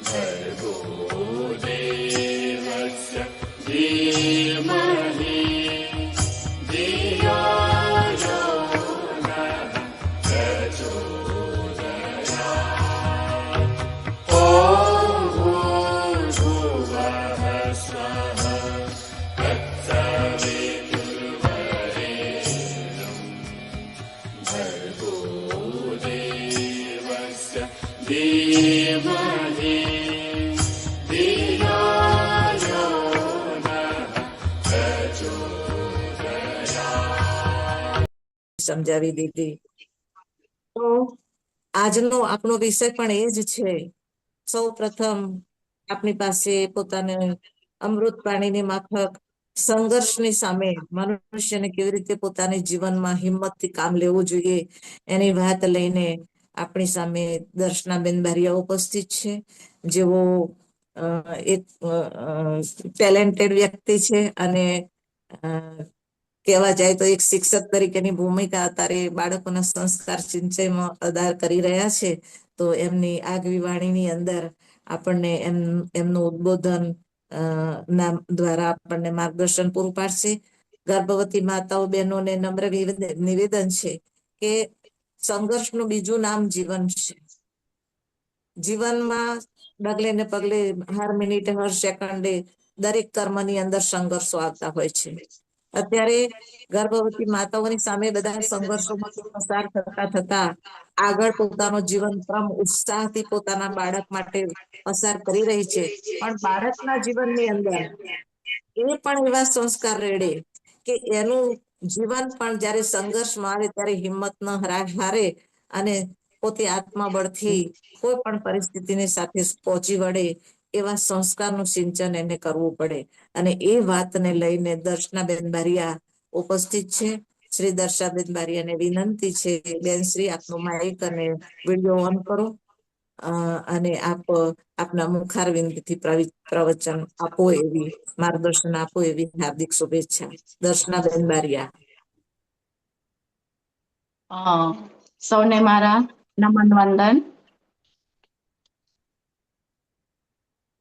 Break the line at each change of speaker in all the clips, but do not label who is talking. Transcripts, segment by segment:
भर्गो देवस्य धीमहि धियो यो नः प्रचोदयात्। ॐ भूर्भुवः स्वः तत्सवितुर्वरेण्यं भर्गो देवस्य धीमहि धियो यो नः प्रचोदयात्।
સમજાવી દીધી. તો આજનો આપણો વિષય પણ એ જ છે. સૌ પ્રથમ આપણી પાસે પોતાને અમૃત પાણીની માફક સંઘર્ષની સામે મનુષ્યને કેવી રીતે પોતાની જીવનમાં હિંમતથી કામ લેવું જોઈએ એની વાત લઈને આપણી સામે દર્શનાબેન બારિયા ઉપસ્થિત છે, જેઓ એક ટેલેન્ટેડ વ્યક્તિ છે અને કહેવા જાય તો એક શિક્ષક તરીકેની ભૂમિકા અત્યારે બાળકોના સંસ્કાર સિંચનમાં અદા કરી રહ્યા છે. તો એમની આગવી વાણીની અંદર આપણને એમનું ઉદ્બોધન ના દ્વારા આપણને માર્ગદર્શન પૂરું પાડશે. ગર્ભવતી માતાઓ બહેનોને નમ્ર નિવેદન છે કે સંઘર્ષનું બીજું નામ જીવન છે. જીવનમાં ડગલે ને પગલે હર મિનિટે હર સેકન્ડે દરેક કર્મની અંદર સંઘર્ષો આવતા હોય છે. અત્યારે ગર્ભવતી માતાઓની સામે બધા સંઘર્ષોમાંથી પસાર થતા આગળ પોતાનો જીવન ક્રમ ઉત્સાહથી પોતાના બાળક માટે પસાર કરી રહી છે. પણ બાળકના જીવનની અંદર એ પણ એવા સંસ્કાર રેડે કે એનું જીવન પણ જ્યારે સંઘર્ષમાં આવે ત્યારે હિંમત ન હારે અને પોતે આત્મબળથી કોઈ પણ પરિસ્થિતિની સાથે પહોંચી વળે એવા સંસ્કારનું સિંચન એને કરવું પડે. અને એ વાતને લઈને દર્શનાબેન બારિયા ઉપસ્થિત છે. શ્રી દર્શાબેન બારિયાને વિનંતી છે, બેન શ્રી આપનું માઇક અને વિડીયો ઓન કરો અને આપના મુખારવિંદથી પ્રવચન આપો એવી માર્ગદર્શન આપો એવી હાર્દિક શુભેચ્છા. દર્શનાબેન બારિયા.
સૌને મારા નમન વંદન.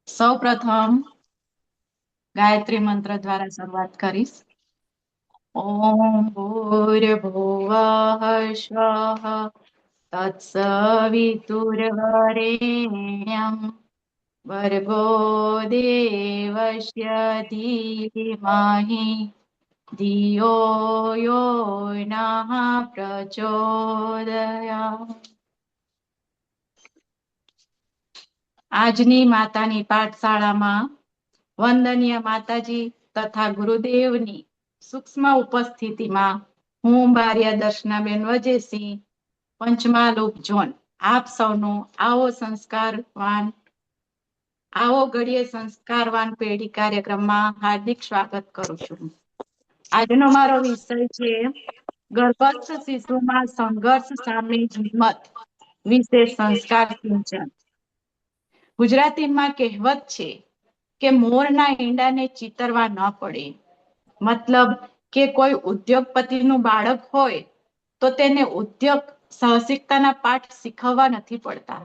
સૌ પ્રથમ ગાયત્રી મંત્ર દ્વારા શરૂઆત કરીશ. ઓમ ભૂર્ભુવઃ સ્વઃ તત્સવિતુર્વરેણ્યં ભર્ગો દેવસ્ય ધીમહિ ધિયો યો નઃ પ્રચોદયાत्. આજની માતાની પાઠશાળામાં વંદનીય માતાજી તથા ગુરુદેવની સૂક્ષ્મ ઉપસ્થિતિમાં હું બારિયા દર્શનાબેન વજેસિંહ, પંચમહાલ ઉપઝોન આપ સૌનું આવો ઘડીએ સંસ્કારવાન પેઢી કાર્યક્રમમાં હાર્દિક સ્વાગત કરું છું. આજનો મારો વિષય છે ગર્ભસ્થ શિશુમાં સંઘર્ષ સામે હિંમત વિશે સંસ્કાર સિંચન. ગુજરાતીમાં કહેવત છે કે મોરના ઈંડાને ચીતરવા ન પડે. મતલબ કે કોઈ ઉદ્યોગપતિનું બાળક હોય તો તેને ઉદ્યોગ સાહસિકતાના પાઠ શીખવવા નથી પડતા,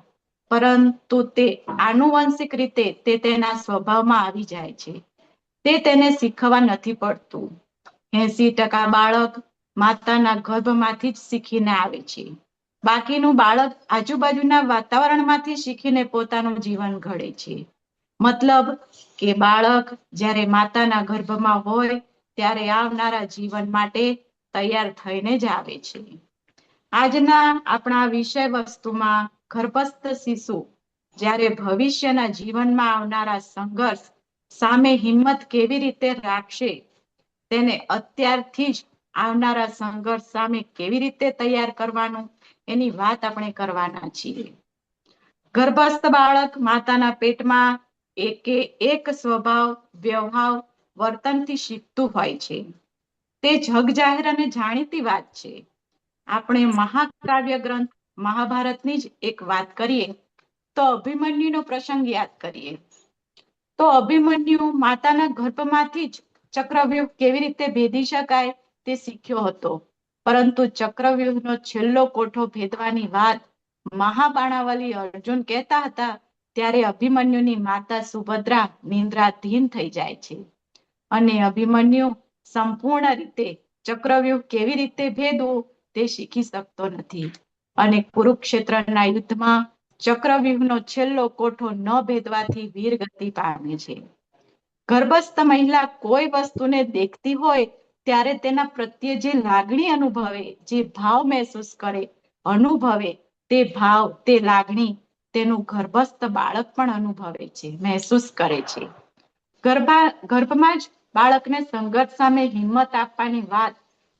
પરંતુ તે આનુવંશિક રીતે તે તેના સ્વભાવમાં આવી જાય છે. તે તેને શીખવવા નથી પડતું. 80% બાળક માતાના ગર્ભમાંથી જ શીખીને આવે છે. બાકીનું બાળક આજુબાજુના વાતાવરણમાંથી શીખીને પોતાનું જીવન ઘડે છે. મતલબ કે બાળક જ્યારે માતાના ગર્ભમાં હોય ત્યારે આવનારા જીવન માટે તૈયાર થઈને જ આવે છે. આજના આપણા વિષય વસ્તુમાં ગર્ભસ્થ શિશુ જ્યારે ભવિષ્યના જીવનમાં આવનારા સંઘર્ષ સામે હિંમત કેવી રીતે રાખશે, તેને અત્યારથી જ આવનારા સંઘર્ષ સામે કેવી રીતે તૈયાર કરવાનું એની વાત આપણે કરવાના છીએ. ગર્ભસ્થ બાળક માતાના પેટમાં એક સ્વભાવ, વ્યવહાર, વર્તનથી શીખતું હોય છે. તે જગ જાહેર અને જાણીતી વાત છે. આપણે મહાકાવ્ય ગ્રંથ મહાભારતની જ એક વાત કરીએ તો અભિમન્યુનો પ્રસંગ યાદ કરીએ. તો અભિમન્યુ માતાના ગર્ભમાંથી જ ચક્રવ્યૂહ કેવી રીતે ભેદી શકાય તે શીખ્યો હતો. પરંતુ ચક્રવ્યૂહનો છેલ્લો કોઠો ભેદવાની વાત મહાબાણાવલી અર્જુન કહેતા હતા ત્યારે અભિમન્યુની માતા સુભદ્રા નિંદ્રાધીન થઈ જાય છે અને અભિમન્યુ સંપૂર્ણ રીતે ચક્રવ્યૂહ કેવી રીતે ભેદવું તે શીખી શકતો નથી અને કુરુક્ષેત્રના યુદ્ધમાં ચક્રવ્યૂહનો છેલ્લો કોઠો ન ભેદવાથી વીરગતિ પામે છે. ગર્ભસ્થ મહિલા કોઈ વસ્તુને દેખતી હોય ત્યારે તેના પ્રત્યે જે લાગણી અનુભવે, જે ભાવ મહેસૂસ કરે, અનુભવે, તે ભાવ, તે લાગણી તેનું ગર્ભસ્થ બાળક પણ અનુભવે છે, મહેસૂસ કરે છે. ગર્ભમાં જ બાળકને સંઘર્ષ સામે હિંમત આપવાની વાત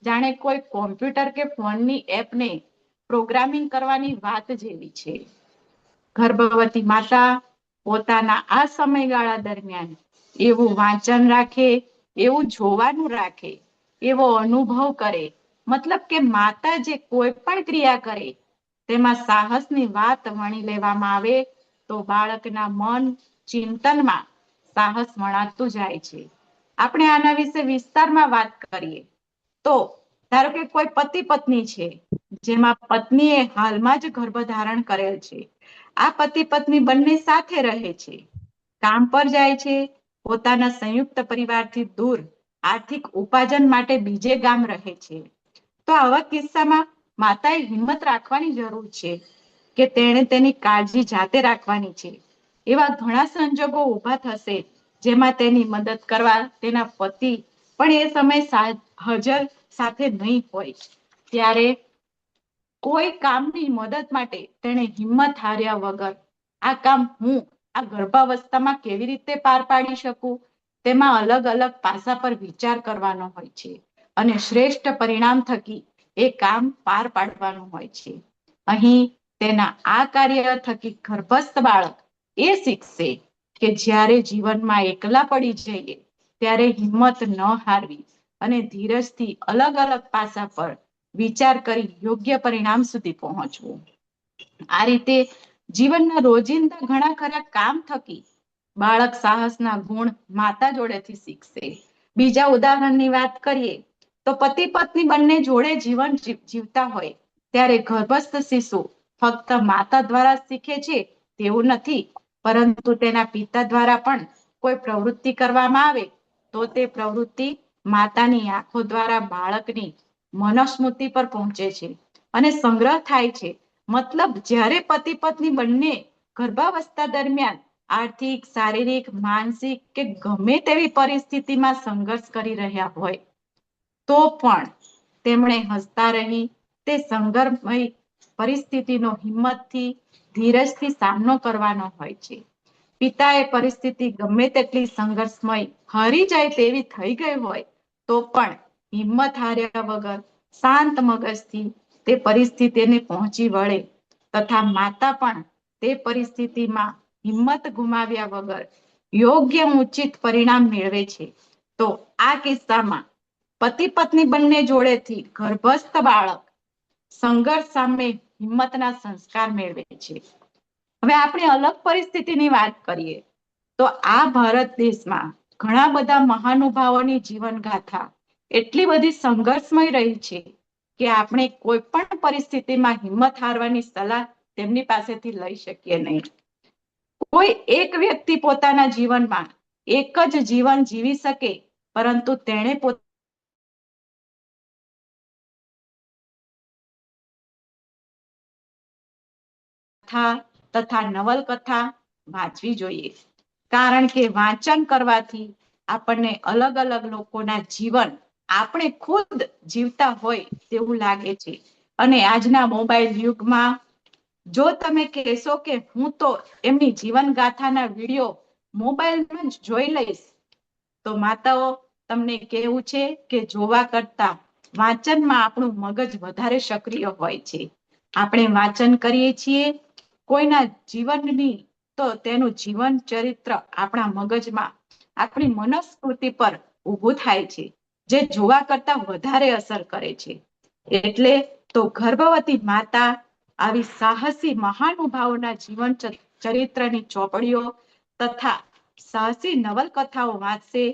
જાણે કોઈ કોમ્પ્યુટર કે ફોનની એપને પ્રોગ્રામિંગ કરવાની વાત જેવી છે. ગર્ભવતી માતા પોતાના આ સમયગાળા દરમિયાન એવું વાંચન રાખે, એવું જોવાનું રાખે, એવો અનુભવ કરે, મતલબ કે માતા જે કોઈ પણ ક્રિયા કરે તેમાં સાહસની વાત વણી લેવામાં આવે તો બાળકના મન ચિંતનમાં સાહસ વણાતું જાય છે. આપણે આના વિશે વિસ્તારમાં વાત કરીએ તો ધારો કે કોઈ પતિ પત્ની છે જેમાં પત્નીએ હાલમાં જ ગર્ભધારણ કરેલ છે. આ પતિ પત્ની બંને સાથે રહે છે, કામ પર જાય છે, પોતાના સંયુક્ત પરિવારથી દૂર આર્થિક ઉપાર્જન માટે બીજે ગામ રહે છે. તો આવા કિસ્સામાં માતાએ હિંમત રાખવાની જરૂર છે કે તેણે તેની કાળજી જાતે રાખવાની છે. એવા ઘણા સંજોગો ઊભા થશે જેમાં તેની મદદ કરવા તેના પતિ પણ એ સમય હાજર સાથે નહીં હોય, ત્યારે કોઈ કામની મદદ માટે તેણે હિંમત હાર્યા વગર આ કામ હું આ ગર્ભાવસ્થામાં કેવી રીતે પાર પાડી શકું, તેમાં અલગ અલગ પાસા પર વિચાર કરવાનો હોય છે અને શ્રેષ્ઠ પરિણામ થકી એ કામ પાર પાડવાનું હોય છે. અહીં તેના આ કાર્ય થકી ગર્ભસ્થ બાળક એ શીખશે કે જ્યારે જીવનમાં એકલા પડી જઈએ ત્યારે હિંમત ન હારવી અને ધીરજથી અલગ અલગ પાસા પર વિચાર કરી યોગ્ય પરિણામ સુધી પહોંચવું. આ રીતે જીવનના રોજિંદા ઘણા ખરા કામ થકી બાળક સાહસના ગુણ માતા જોડેથી શીખશે. બીજા ઉદાહરણની વાત કરીએ તો પતિ પત્ની બંને જોડે જીવન જીવતા હોય ત્યારે ગર્ભસ્થ શિશુ ફક્ત માતા દ્વારા શીખે છે તેવું નથી, પરંતુ તેના પિતા દ્વારા પણ કોઈ પ્રવૃત્તિ કરવામાં આવે તો તે પ્રવૃત્તિ માતાની આંખો દ્વારા બાળકની મનસ્મૃતિ પર પહોંચે છે અને સંગ્રહ થાય છે. મતલબ જ્યારે પતિ પત્ની બંને ગર્ભાવસ્થા દરમિયાન આર્થિક, શારીરિક, માનસિક કે ગમે તેવી પરિસ્થિતિમાં સંઘર્ષ કરી રહ્યા હોય તો પણ તેમણે હસતા રહી તે સંઘર્ષમય પરિસ્થિતિનો હિંમતથી, ધીરજથી સામનો કરવાનો હોય છે. પિતાએ પરિસ્થિતિ ગમે તેટલી સંઘર્ષમય હારી જાય તેવી થઈ ગઈ હોય તો પણ હિંમત હાર્યા વગર શાંત મગજથી તે પરિસ્થિતિને પહોંચી વળે તથા માતા પણ તે પરિસ્થિતિમાં હિંમત ગુમાવ્યા વગર યોગ્ય ઉચિત પરિણામ મેળવે છે. તો આ કિસ્સામાં પતિ પત્ની બંને જોડેથી ગર્ભસ્થ બાળક સંઘર્ષ સામે હિંમતના સંસ્કાર મેળવે છે. હવે આપણે અલગ પરિસ્થિતિની વાત કરીએ તો આ ભારત દેશમાં ઘણા બધા મહાનુભાવોની જીવનગાથા એટલી બધી સંઘર્ષમય રહી છે કે આપણે કોઈ પણ પરિસ્થિતિમાં હિંમત હારવાની સલાહ તેમની પાસેથી લઈ શકીએ નહીં. કોઈ એક વ્યક્તિ પોતાના જીવનમાં એક જ જીવન જીવી શકે, પરંતુ તેણે તથા નવલકથા વાંચવી જોઈએ, કારણ કે વાંચન કરવાથી આપણને અલગ અલગ લોકોના જીવન આપણે ખુદ જીવતા હોય તેવું લાગે છે. અને આજના મોબાઈલ યુગમાં જો તમે કહેશો કે હું તો એમની જીવન ગાથાના વિડીયો મોબાઈલમાં જ જોઈ લઈશ તો માતાઓ તમને કહેવું છે કે જોવા કરતા વાંચનમાં આપણું મગજ વધારે સક્રિય હોય છે. આપણે વાંચન કરીએ છીએ કોઈના જીવનની તો તેનું જીવન ચરિત્ર આપણા મગજમાં આપણી મનસ્મૃતિ પર ઊભું થાય છે, જે જોવા કરતા વધારે અસર કરે છે. એટલે તો ગર્ભવતી માતા આવી સાહસી મહાનુભાવોના જીવન ચરિત્રની ચોપડીઓ તથા સાહસી નવલકથાઓ વાંચશે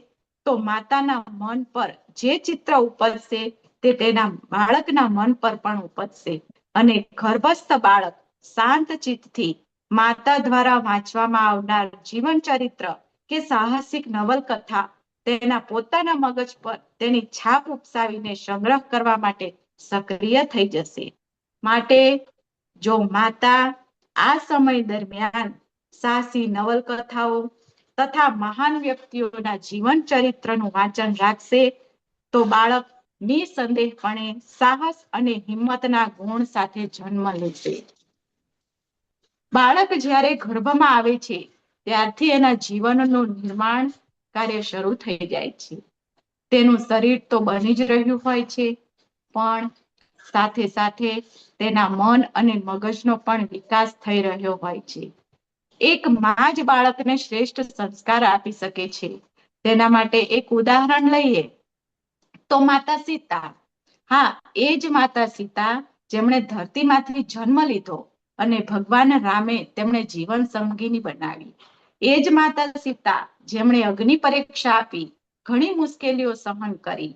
તો માતાના મન પર જે ચિત્ર ઉપજશે તે તેના બાળકના મન પર પણ ઉપજશે અને ગર્ભસ્થ બાળક શાંત ચિત્તથી માતા દ્વારા વાંચવામાં આવનાર જીવન ચરિત્ર કે સાહસિક નવલકથા તેના પોતાના મગજ પર તેની છાપ ઉપસાવીને સંગ્રહ કરવા માટે સક્રિય થઈ જશે. માટે જો માતા આ સમય દરમિયાન સાહસી નવલકથાઓ તથા મહાન વ્યક્તિઓના જીવન ચરિત્રનું વાંચન રાખશે તો બાળક નિસંદેહપણે સાહસ અને હિંમતના ગુણ સાથે જન્મ લેશે. બાળક જ્યારે ગર્ભમાં આવે છે ત્યારથી એના જીવનનું નિર્માણ કાર્ય શરૂ થઈ જાય છે. તેનું શરીર તો બની જ રહ્યું હોય છે, પણ સાથે સાથે તેના મન અને મગજનો પણ વિકાસ થઈ રહ્યો હોય છે. એક માં જ બાળકને શ્રેષ્ઠ સંસ્કાર આપી શકે છે. તેના માટે એક ઉદાહરણ લઈએ તો માતા સીતા. હા, એ જ માતા સીતા જેમણે ધરતીમાંથી જન્મ લીધો અને ભગવાન રામે તેમણે જીવન સંગીની બનાવી. એ જ માતા સીતા જેમણે અગ્નિ પરીક્ષા આપી, ઘણી મુશ્કેલીઓ સહન કરી,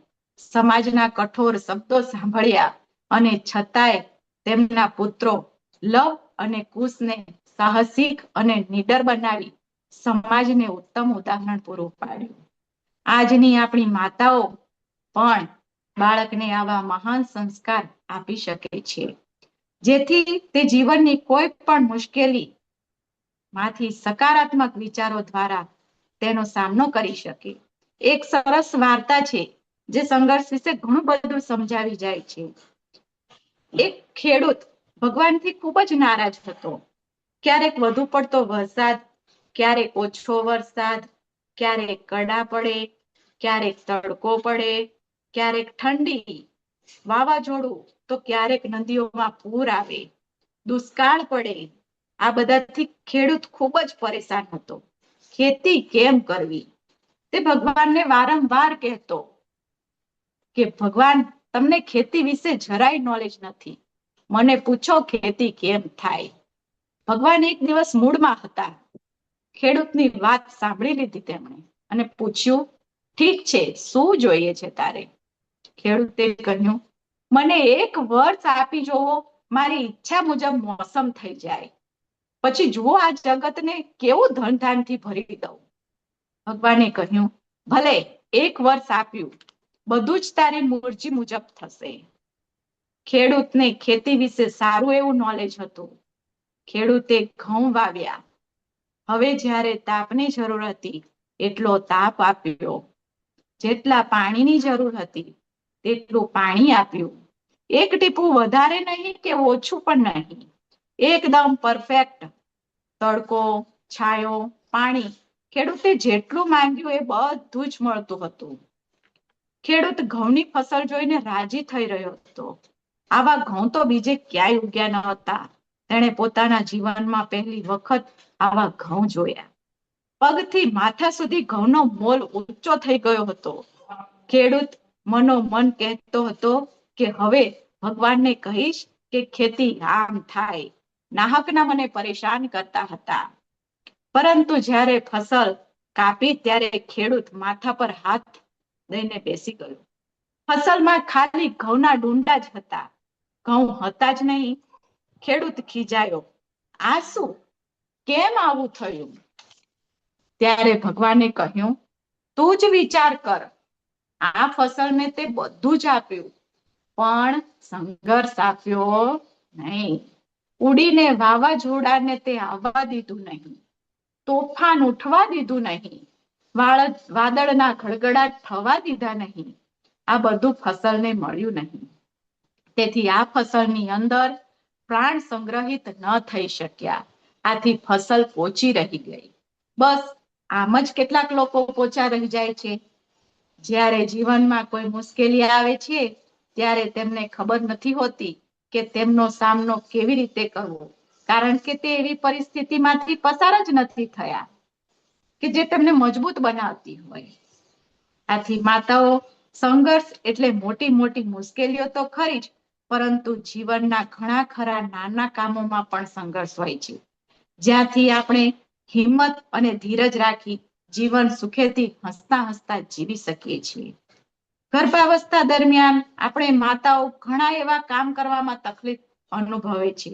સમાજના કઠોર શબ્દો સાંભળ્યા અને છતાંય તેમના પુત્રો લવ અને કુશને સાહસિક અને નીડર બનાવી સમાજને ઉત્તમ ઉદાહરણ પૂરું પાડ્યું. આજની આપણી માતાઓ પણ બાળકને આવા મહાન સંસ્કાર આપી શકે છે, જેથી તે જીવનની કોઈ પણ મુશ્કેલી માંથી સકારાત્મક વિચારો દ્વારા તેનો સામનો કરી શકે. એક સરસ વાર્તા છે જે સંઘર્ષ વિશે ઘણું બધું સમજાવી જાય છે. એક ખેડૂત ભગવાનથી ખૂબ જ નારાજ હતો. ક્યારેક વધુ પડતો વરસાદ, ક્યારેક ઓછો વરસાદ, ક્યારેક કડા પડે, ક્યારેક તડકો પડે, ક્યારેક ઠંડી, વાવાઝોડું, તો ક્યારેક નદીઓમાં પૂર આવે, દુષ્કાળ પડે. આ બધાથી ખેડૂત ખૂબ જ પરેશાન હતો. ખેતી કેમ કરવી તે ભગવાનને વારંવાર કહેતો કે ભગવાન, તમને ખેતી વિશે જરાય નોલેજ નથી, મને પૂછો ખેતી કેમ થાય. ભગવાન એક દિવસ મૂડમાં હતા. ખેડૂતની વાત સાંભળી લીધી તેમણે અને પૂછ્યું, ઠીક છે, શું જોઈએ છે તારે? ખેડૂતે કહ્યું, મને એક વર્ષ આપી જોવો, મારી ઈચ્છા મુજબ મોસમ થઈ જાય, પછી જુઓ આ જગતને કેવું ધનધાનથી ભરી દઉં. ભગવાને કહ્યું, ભલે, એક વર્ષ આપ્યું, બધું જ તારી મરજી મુજબ થશે. ખેડૂતને ખેતી વિશે સારું એવું નોલેજ હતું. ખેડૂતે ઘઉં વાવ્યા. હવે જ્યારે તાપની જરૂર હતી એટલો તાપ આપ્યો, જેટલા પાણીની જરૂર હતી તેટલું પાણી આપ્યું. એક ટીપું વધારે નહીં કે ઓછું પણ નહીં, એકદમ પરફેક્ટ. તડકો, છાયો, પાણી, ખેડૂતે જેટલું માંગ્યું એ બધું જ મળતું હતું. ખેડૂત ઘઉંની ફસલ જોઈને રાજી થઈ રહ્યો હતો. આવા ઘઉં તો બીજે ક્યાંય ઉગ્યા ન હતા. તેણે પોતાના જીવનમાં પહેલી વખત આવા ઘઉં જોયા. પગથી માથા સુધી ઘઉંનો મોલ ઊંચો થઈ ગયો હતો. ખેડૂત મનોમન કહેતો હતો કે હવે ભગવાનને કહીશ કે ખેતી આમ થાય. નાહકના મને પરેશાન કરતા હતા. પરંતુ જ્યારે ફસલ કાપી ત્યારે ખેડૂત માથા પર હાથ દઈને બેસી ગયો. ફસલમાં ખાલી ઘઉંના ડુંડા જ હતા, ઘઉં હતા જ નહીં. ખેડૂત ખીજાયો, આ શું? કેમ આવું થયું? ત્યારે ભગવાને કહ્યું, તું જ વિચાર કર. આ ફસલને તે બધું જ આપ્યું, પણ સંઘર્ષ આપ્યો નહીં. ઉડીને વાવાઝોડાને તે આવવા દીધું નહીં, તોફાન ઉઠવા દીધું નહીં, વાદળના ગડગડાટ થવા દીધા નહીં. આ બધું ફસલને મળ્યું નહીં. તેથી આ ફસલની અંદર પ્રાણ સંગ્રહિત ન થઈ શક્યા. આથી ફસલ પોચી રહી ગઈ. બસ આમ જ કેટલાક લોકો પોચા રહી જાય છે. જ્યારે જીવનમાં કોઈ મુશ્કેલી આવે છે ત્યારે તેમને ખબર નથી હોતી કે તેમનો સામનો કેવી રીતે કરવો, કારણ કે તે એવી પરિસ્થિતિમાંથી પસાર જ નથી થયા કે જે તેમને મજબૂત બનાવતી હોય. આથી માતાઓ, સંઘર્ષ એટલે મોટી મોટી મુશ્કેલીઓ તો ખરી જ, પરંતુ જીવનના ઘણા ખરા નાના કામોમાં પણ સંઘર્ષ હોય છે, જ્યાંથી આપણે હિંમત અને ધીરજ રાખી જીવન સુખેથી હસતા હસતા જીવી શકીએ છીએ. ગર્ભાવસ્થા દરમિયાન આપણે માતાઓ ઘણા એવા કામ કરવામાં તકલીફ અનુભવે છે.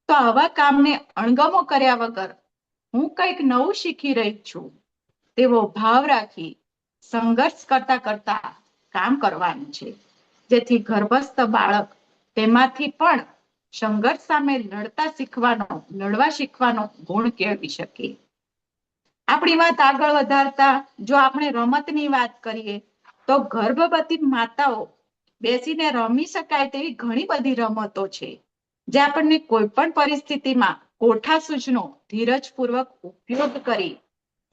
તો આવા કામને અણગમો કર્યા વગર હું કંઈક નવું શીખી રહી છું તેવો ભાવ રાખી સંઘર્ષ કરતા કરતા કામ કરવાનું છે, જેથી ગર્ભસ્થ બાળક તેમાંથી પણ સંઘર્ષ સામે લડવા શીખવાનો ગુણ કેળવી શકે. આપણી વાત આગળ વધારતા જો આપણે રમતની વાત કરીએ તો ગર્ભવતી માતાઓ બેસીને રમી શકાય તેવી ઘણી બધી રમતો છે, જે આપણને કોઈ પણ પરિસ્થિતિમાં કોઠાસૂઝનો ધીરજપૂર્વક ઉપયોગ કરી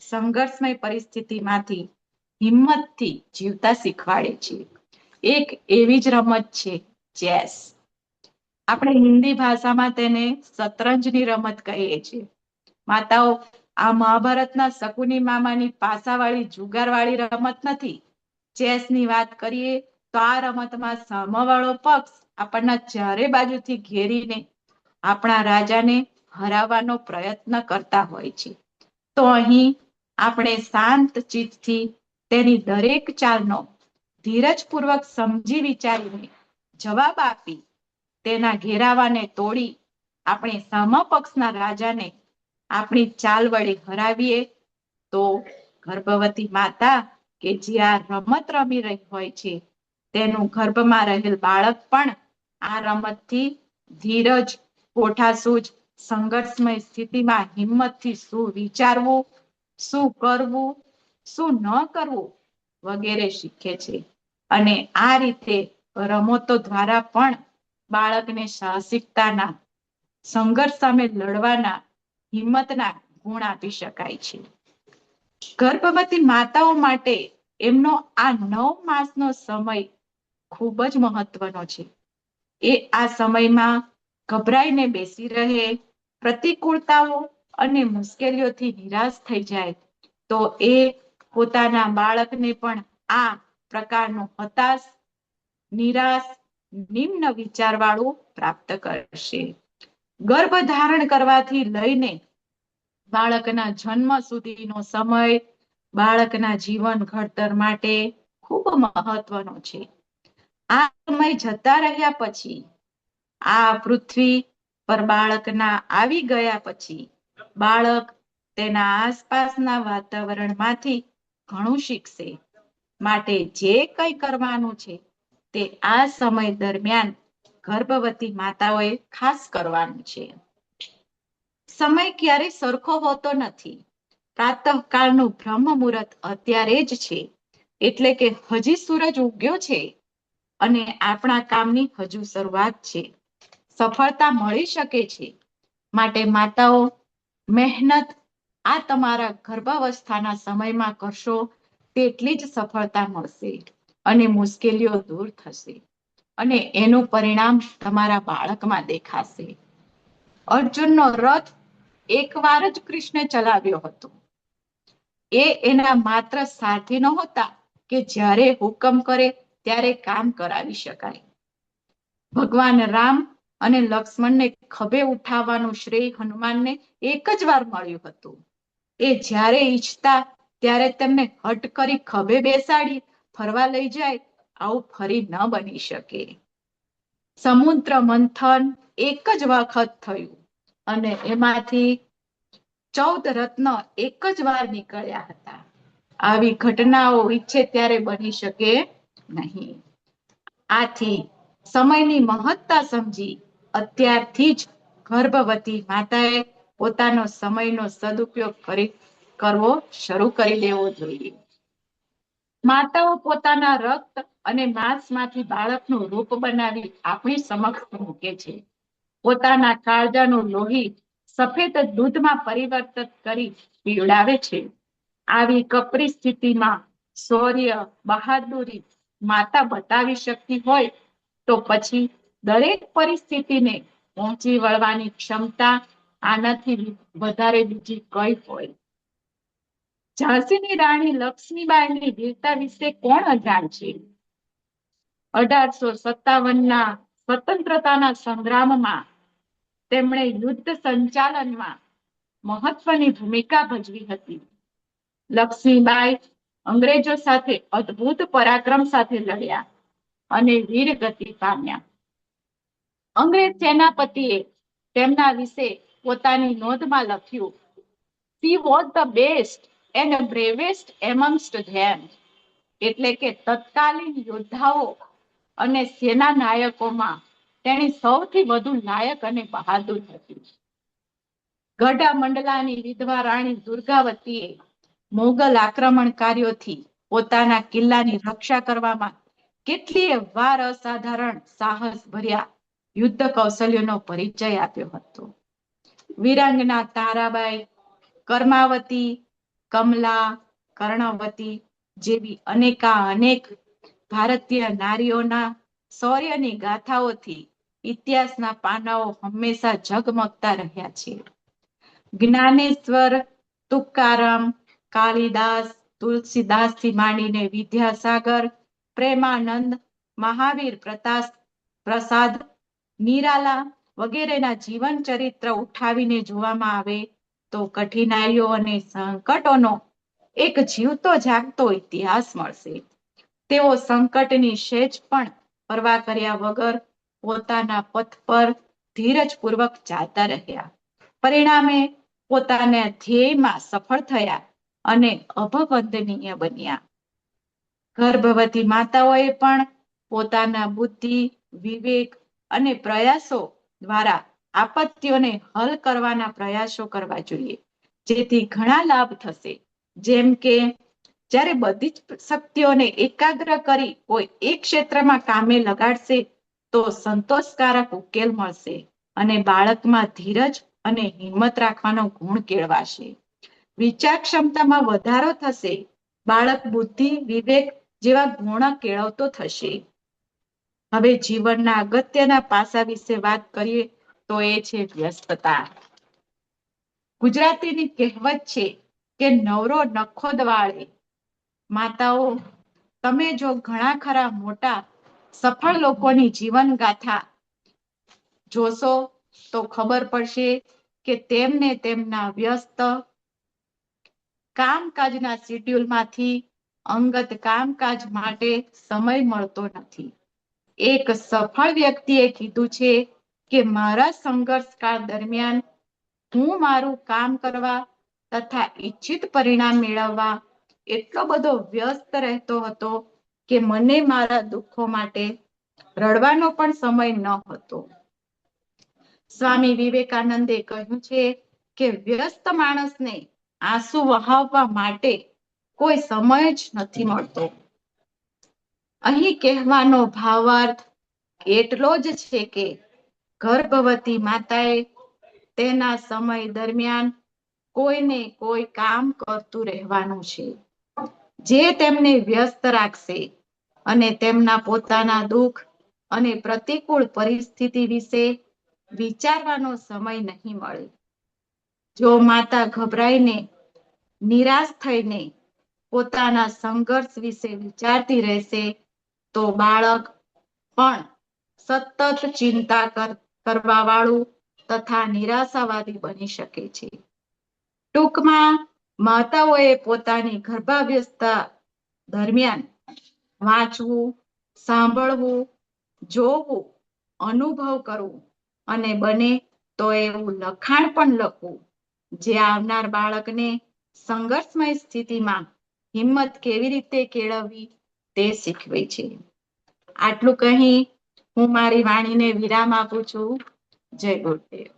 સંઘર્ષમય પરિસ્થિતિમાંથી હિંમતથી જીવતા શીખવાડે છે. એક એવી જ રમત છે ચેસ. આપણે હિન્દી ભાષામાં તેને શતરંજની રમત કહીએ છીએ. માતાઓ, આ મહાભારતના શકુની મામાની પાસાવાળી જુગારવાળી રમત નથી. ચેસની વાત કરીએ તો આ રમતમાં સામેવાળો પક્ષ આપણના ચારે બાજુથી ઘેરીને આપણા રાજાને હરાવવાનો પ્રયત્ન કરતા હોય છે. તો અહીં આપણે શાંત ચિત્તથી તેની દરેક ચાલનો ધીરજપૂર્વક સમજી વિચારીને જવાબ આપી તેના ઘેરાવાને તોડી આપણે સામા રાજાને આપણી ચાલ વડે હરાવીએ તો ગર્ભવતી માતા કે જે આ રમત રમી રહી હોય છે તેનું ગર્ભમાં રહેલ બાળક પણ આ રમતથી ધીરજ, કોઠાસૂઝ, સંઘર્ષમય સ્થિતિમાં હિંમતથી શું વિચારવું, શું કરવું, શું ન કરવું વગેરે શીખે છે. અને આ રીતે રમતો દ્વારા પણ બાળકને સાહસિકતાના, સંઘર્ષ સામે લડવાના, હિંમતના ગુણ આપી શકાય છે. ગર્ભવતી માતાઓ માટે એમનો આ 9 માસનો સમય ખૂબ જ મહત્વનો છે. એ આ સમયમાં ગભરાઈને બેસી રહે, પ્રતિકૂળતાઓ અને મુશ્કેલીઓથી નિરાશ થઈ જાય તો એ પોતાના બાળકને પણ આ પ્રકારનું હતાશ, નિરાશ, નિમ્ન વિચારવાળું પ્રાપ્ત કરશે. ગર્ભ ધારણ કરવાથી લઈને બાળકના જન્મ સુધીનો સમય બાળકના જીવન ઘડતર માટે ખૂબ મહત્વનો છે. આ સમય જતા રહ્યા પછી, આ પૃથ્વી પર બાળકના આવી ગયા પછી બાળક તેના આસપાસના વાતાવરણમાંથી ઘણું શીખશે. માટે જે કંઈ કરવાનું છે તે આ સમય દરમિયાન ગર્ભવતી માતાઓએ ખાસ કરવાનું છે. સમય ક્યારેય સરખો હોતો નથી. પ્રાતઃકાળનું બ્રહ્મ મુહૂર્ત અત્યારે જ છે, એટલે કે હજી સૂરજ ઉગ્યો છે અને આપણા કામની હજુ શરૂઆત છે. સફળતા મળી શકે છે. માટે માતાઓ, મહેનત આ તમારા ગર્ભાવસ્થાના સમયમાં કરશો તેટલી જ સફળતા મળશે અને મુશ્કેલીઓ દૂર થશે અને એનું પરિણામ તમારા બાળકમાં દેખાશે. અર્જુનનો રથ એકવાર જ કૃષ્ણે ચલાવ્યો હતો. એ એના માત્ર સારથી નહોતા કે જ્યારે હુકમ કરે ત્યારે કામ કરાવી શકાય. ભગવાન રામ અને લક્ષ્મણને ખભે ઉઠાવવાનું શ્રેય હનુમાનને એક જ વાર મળ્યું હતું. એ જ્યારે ઈચ્છતા ત્યારે તેમને હટ કરી ખભે બેસાડી ફરવા લઈ જાય, આવું ફરી ન બની શકે. સમુદ્ર મંથન એક જ વખત થયું અને એમાંથી 14 રત્ન એક જ વાર નીકળ્યા હતા. આવી ઘટનાઓ ઈચ્છે ત્યારે બની શકે નહીં. આથી સમયની મહત્તા સમજી અત્યારથી જ ગર્ભવતી માતાએ પોતાનો સમયનો સદુપયોગ કરવો શરૂ કરી દેવો જોઈએ. માતાઓ પોતાના રક્ત અને માંસમાંથી બાળકનું રૂપ બનાવી આપણી સમક્ષ મૂકે છે. પોતાના કાળજાનું લોહી સફેદ દૂધમાં પરિવર્તિત કરી પીવડાવે છે. આવી કપરી સ્થિતિમાં શૌર્ય, બહાદુરી માતા બતાવી શકતી હોય તો પછી દરેક પરિસ્થિતિને પહોંચી વળવાની ક્ષમતા આનાથી વધારે બીજી કઈ હોય? ઝાંસીની રાણી લક્ષ્મીબાઈની વીરતા વિશે કોણ અજાણ છે? 1857ના સ્વતંત્રતાના સંગ્રામમાં તેમણે યુદ્ધ સંચાલનમાં મહત્વની ભૂમિકા ભજવી હતી. લક્ષ્મીબાઈ અંગ્રેજો સાથે અદ્ભુત પરાક્રમ સાથે લડ્યા અને વીરગતિ પામ્યા. અંગ્રેજ સેનાપતિએ તેમના વિશે પોતાની નોંધમાં લખ્યું, "She was the best and bravest amongst them." એટલે કે તત્કાલીન યોદ્ધાઓ અને સેના નાયકોમાં તેણી સૌથી વધુ લાયક અને બહાદુર હતી. ગઢા મંડલાની વિધવા રાણી દુર્ગાવતીએ મોગલ આક્રમણકારીઓથી પોતાના કિલ્લાની રક્ષા કરવામાં કેટલીય વાર અસાધારણ સાહસ ભર્યા યુદ્ધ કૌશલ્યનો પરિચય આપ્યો હતો. વીરાંગના તારાબાઈ, કર્માવતી, કમલા, કર્ણવતી જેવી અનેક ભારતીય નારીઓના શૌર્યની ગાથાઓથી ઇતિહાસના પાનાઓ હંમેશા ઝગમગતા રહ્યા છે. જ્ઞાનેશ્વર, તુકારામ, કાલિદાસ, તુલસીદાસથી માંડીને વિદ્યાસાગર, પ્રેમાનંદ, મહાવીર પ્રસાદ, નિરાલા વગેરેના જીવન ચરિત્ર ઉઠાવીને જોવામાં આવે તો કઠિનાઈઓ અને સંકટોનો એક જીવતો જાગતો ઇતિહાસ મળશે. તેઓ સંકટની સહેજ પણ પરવા કર્યા વગર પોતાના પથ પર ધીરજપૂર્વક ચાલતા રહ્યા. પરિણામે પોતાના ધ્યેયમાં સફળ થયા અને અભવંદનીય બન્યા. ગર્ભવતી માતાઓએ પણ પોતાના બુદ્ધિ, વિવેક અને પ્રયાસો દ્વારા આપત્તિઓને હલ કરવાના પ્રયાસો કરવા જોઈએ, જેથી ઘણા લાભ થશે. જેમ કે જ્યારે બધી જ શક્તિઓને એકાગ્ર કરી કોઈ એક ક્ષેત્રમાં કામે લગાડશે તો સંતોષકારક ઉકેલ મળશે અને બાળકમાં ધીરજ અને હિંમત રાખવાનો ગુણ કેળવાશે. વિચાર ક્ષમતામાં વધારો થશે. બાળક બુદ્ધિ, વિવેક જેવા ગુણ કેળવતો થશે. હવે જીવનના અગત્યના પાસા વિશે વાત કરીએ તો એ છે વ્યસ્તતા. ગુજરાતીની કહેવત છે કે નવરો નખો દ્વાળે. માતાઓ, તમે જો ઘણા ખરા મોટા સફળ લોકોની જીવન ગાથા જોશો તો ખબર પડશે કે તેમને તેમના વ્યસ્ત કામકાજના શેડ્યુલમાંથી અંગત કામકાજ માટે સમય મળતો નથી. એક સફળ વ્યક્તિએ કીધું છે કે મારા સંઘર્ષકાળ દરમિયાન હું મારું કામ કરવા તથા ઈચ્છિત પરિણામ મેળવવા એટલો બધો વ્યસ્ત રહેતો હતો કે મને મારા દુઃખો માટે રડવાનો પણ સમય ન હતો. સ્વામી વિવેકાનંદે કહ્યું છે કે વ્યસ્ત માણસને આંસુ વહાવવા માટે કોઈ સમય જ નથી મળતો. અહીં કહેવાનો ભાવાર્થ એટલો જ છે કે ગર્ભવતી માતાએ તેના સમય દરમિયાન કોઈને કોઈ કામ કરતું રહેવાનું છે, જે તેમને વ્યસ્ત રાખશે અને તેમના પોતાના દુઃખ અને પ્રતિકૂળ પરિસ્થિતિ વિશે વિચારવાનો સમય નહીં મળે. જો માતા ગભરાઈને, નિરાશ થઈને પોતાના સંઘર્ષ વિશે વિચારતી રહેશે તો બાળક પણ સતત ચિંતા કરવા વાળું તથા નિરાશાવાદી બની શકે છે. ટૂંકમાં માતાઓએ પોતાની ગર્ભાવસ્થા દરમિયાન વાંચવું, સાંભળવું, જોવું, અનુભવ કરવું અને બને તો એવું લખાણ પણ લખવું જે આવનાર બાળકને સંઘર્ષમય સ્થિતિમાં હિંમત કેવી રીતે કેળવવી તે શીખવે છે. આટલું કહી હું મારી વાણીને વિરામ આપું છું. જય ગુરુદેવ.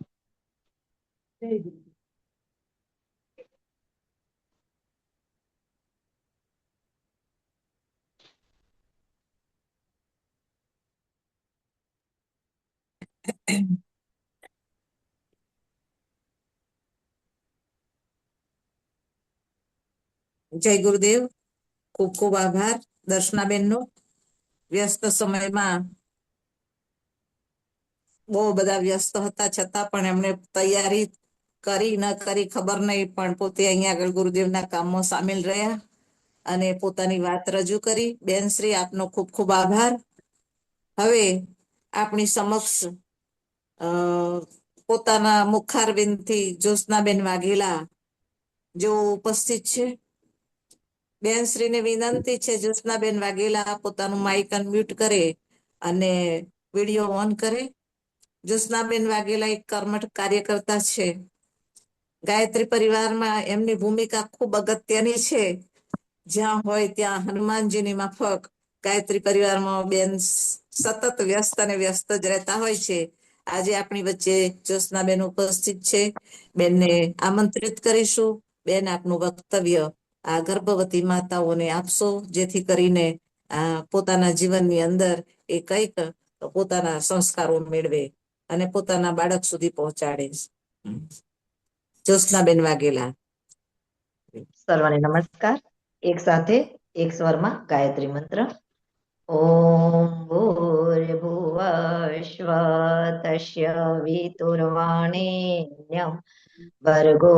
જય ગુરુદેવ. ખૂબ ખૂબ આભાર દર્શનાબેનનો. વ્યસ્ત સમયમાં બહુ બધા વ્યસ્ત હતા છતાં પણ એમણે તૈયારી કરી ન કરી ખબર નહીં, પણ પોતે અહીંયા આગળ ગુરુદેવના કામમાં સામેલ રહ્યા અને પોતાની વાત રજૂ કરી. બેન શ્રી આપનો ખૂબ ખૂબ આભાર. હવે આપણી સમક્ષ પોતાના મુખારબિંદથી જ્યોત્સનાબેન વાઘેલા જો ઉપસ્થિત છે. બેન શ્રીને વિનંતી છે જ્યોત્સનાબેન વાઘેલા પોતાનું માઇક અનમ્યુટ કરે અને વિડીયો ઓન કરે. જ્યોત્સનાબેન વાઘેલા એક કર્મઠ કાર્યકર્તા છે. ગાયત્રી પરિવારમાં એમની ભૂમિકા ખૂબ અગત્યની છે. જ્યાં હોય ત્યાં હનુમાનજીની માફક ગાયત્રી પરિવારમાં બેન સતત વ્યસ્ત અને વ્યસ્ત જ રહેતા હોય છે. આજે આપણી વચ્ચે જ્યોત્સનાબેન ઉપસ્થિત છે. બેનને આમંત્રિત કરીશું. બેન, આપનું વક્તવ્ય આ ગર્ભવતી માતાઓને આપશો, જેથી કરીને પોતાના જીવનની અંદર એ કંઈક પોતાના સંસ્કારો મેળવે અને પોતાના બાળક સુધી પહોંચાડે. જ્યોત્સનાબેન વાઘેલા.
સર્વને નમસ્કાર. એક સાથે એક સ્વરમાં ગાયત્રી મંત્ર. ઓમ ભૂર્ભુવઃ સ્વઃ વિતુર્વરેણ્યં ભર્ગો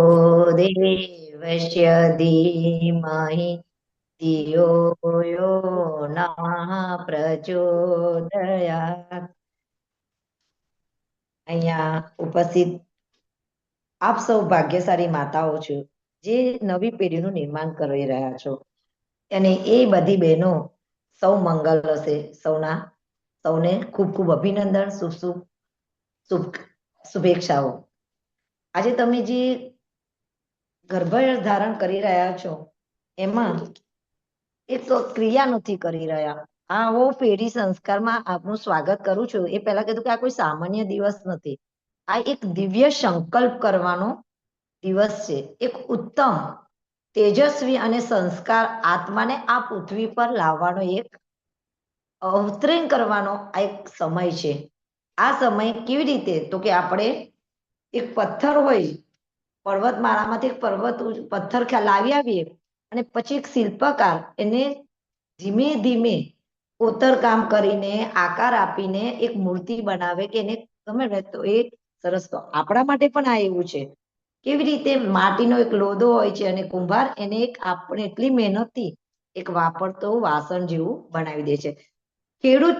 દેવસ્ય ધીમહિ ધિયો યો નઃ પ્રચોદયાત. અહીંયા ઉપસ્થિત આપ સૌ ભાગ્યશાળી માતાઓ છો, જે નવી પેઢીનું નિર્માણ કરી રહ્યા છો, અને એ બધી બહેનો સૌ મંગલ હશે. સૌને ખૂબ ખૂબ અભિનંદન, શુભેચ્છાઓ. આજે તમે જે ગર્ભ ધારણ કરી રહ્યા છો, એમાં એક ક્રિયા નથી કરી રહ્યા. આવો પેઢી સંસ્કારમાં આપનું સ્વાગત કરું છું. એ પહેલા કીધું કે આ કોઈ સામાન્ય દિવસ નથી. આ એક દિવ્ય સંકલ્પ કરવાનો દિવસ છે. એક ઉત્તમ, તેજસ્વી અને સંસ્કાર આત્માને આ પૃથ્વી પર લાવવાનો, એક અવતરણ કરવાનો આ એક સમય છે. આ સમય કેવી રીતે? તો કે આપણે એક પથ્થર હોય, પર્વતમાળામાંથી એક પથ્થર લાવી આવીએ, અને પછી એક શિલ્પકાર એને ધીમે ધીમે કોતરકામ કરીને, આકાર આપીને એક મૂર્તિ બનાવે કે એને ગમે ને તો એ સરસ. તો આપણા માટે પણ આ એવું છે. કેવી રીતે માટીનો એક લોદો હોય છે, અને કુંભાર એને આપણે એટલી મહેનતથી એક વાપરતો વાસણ જેવું બનાવી દે છે. ખેડૂત